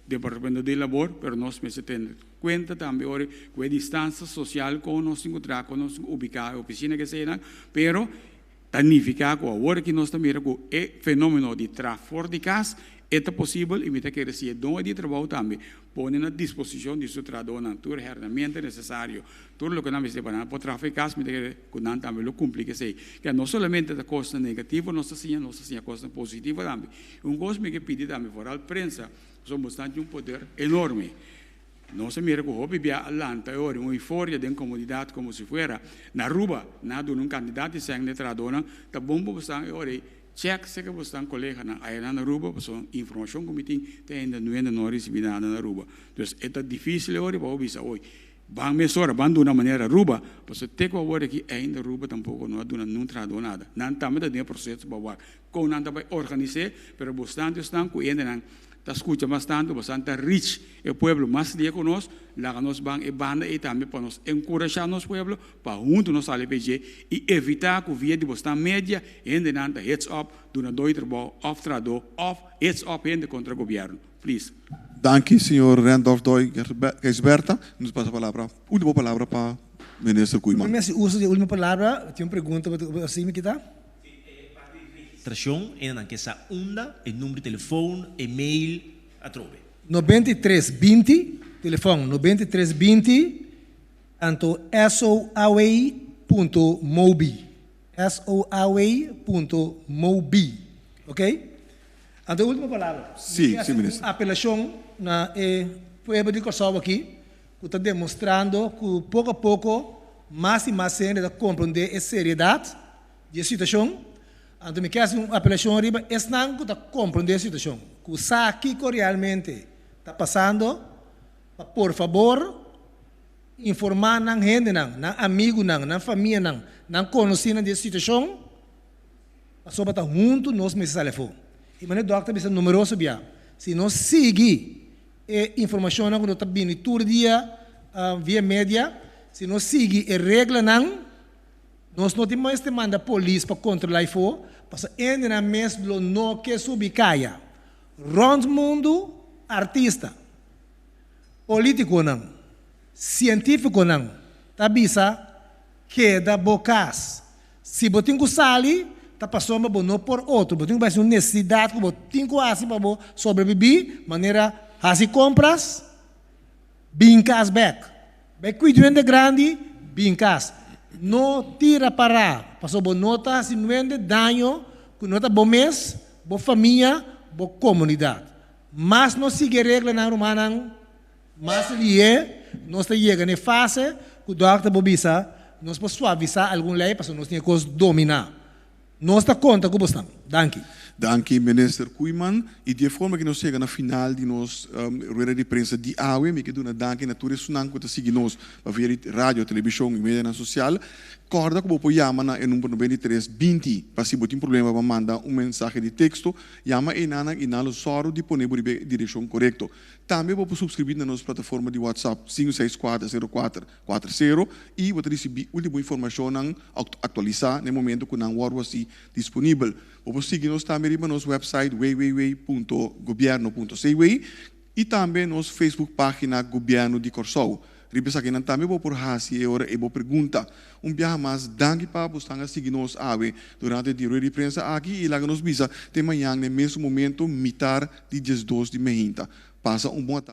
departamento de labor, mas nós mesmo temos conta também ora com a distância social com nós encontrar com nós ubicar a oficina que seja, pero significa que agora que nós também com o fenômeno de tráfego de casa é possível e me quer dizer donde de trabalho também põe na disposição de seu trabalhador todo o ferramenta necessário tudo o que nós precisamos para traficar me quer que não também lo cumprir que não somente a coisa negativa nós assim a coisa positiva também coisa me que pedir também for a prensa somos bastante um poder enorme. Nós mira que o hobby via Atlanta ora uma euforia de incomodidade como se fuera na rua nada um candidato de sangue tradona tá bom para você ora check se que você colega na aí na rua para informação que me tem ainda não recebi nada na rua então é difícil ora para ouvir hoje bang mesora bang de uma maneira rua você tem que agora que ainda rua tampouco não tradou nada não também tem processo para o com não vai organizar pero bastante estão com ainda não está escucha bastante rich el pueblo más día con nos la nos van e banda e también para nos encorajar nos pueblo para junto nos sale PG y evitar que via de bastante media en de nanta heads up duna doiterbo of trado of heads up en de contra gobierno please. Danke senhor Randolph Doi Gisberta nos passa a palavra última palavra para o ministro Kuiman. Primeiro uso de última palavra tinha uma pergunta assim me que tá Tração em que essa onda, o número de telefone, e-mail, a trove. 9320, telefone 9320, anto soaway.mobi. soaway.mobi. Ok? Anto última palavra. Sim, ministro. Apelação na pueblo de Kosovo aqui, que está demonstrando que pouco a pouco, mais e mais gente está compreendendo a seriedade da situação. Então, me quer uma apelação arriba, é não que está compreendendo a situação. Que sabe que realmente está passando, por favor, informar na gente, na amigo, na família, na conhecida da situação, para estar junto, nós me salvamos. E o doutor é numeroso, se nós seguimos a informação que está vindo todo dia, via média, se nós seguimos a regra, nós não temos que mandar a polícia para controlar isso, porque ainda na mesmo não que subicaia. Rond mundo, artista, político não, científico não, tabisa que da bocas. Se botin que sali, tá passando para não por outro, botin que vai ser uma necessidade, botin que assim para sobreviver, maneira assim compras, bincas back, back cuidando grande, bincas. Não tira para passou boa nota se não vende dano com nota bom mês boa família boa comunidade mas não sigue regra na romana mas ele nós está chegando em fase que o doctor bobisa nós podemos suavizar algum lei para nós ter que dominar nós está conta com você Dank u. Dank u, minister Koeman. E de forma que nós chegamos na final de nós rueda de prensa de AWE, me que dona dank na tua sunang que sigue nós para ver rádio, televisão e mídia social. Corda que vou chamar na número 9320 para se botar problema para mandar mensagem de texto, chama e nana e nalo soro disponível de direção correta. Também vou subscrever na nossa plataforma de WhatsApp 5640440 e vou receber última informação atualizar no momento que não war assim disponível. Vou seguir nós também no nosso website www.governo.cw e também nossa Facebook página Governo de Corsou. Ribes aqui não também vou por hasi e ora e vou pergunta dia mais danke para buscar seguir nos ave durante a dia de prensa aqui e lá nos bisa de manhã no mesmo momento mitar de 12 de meia. Passa bom tarde.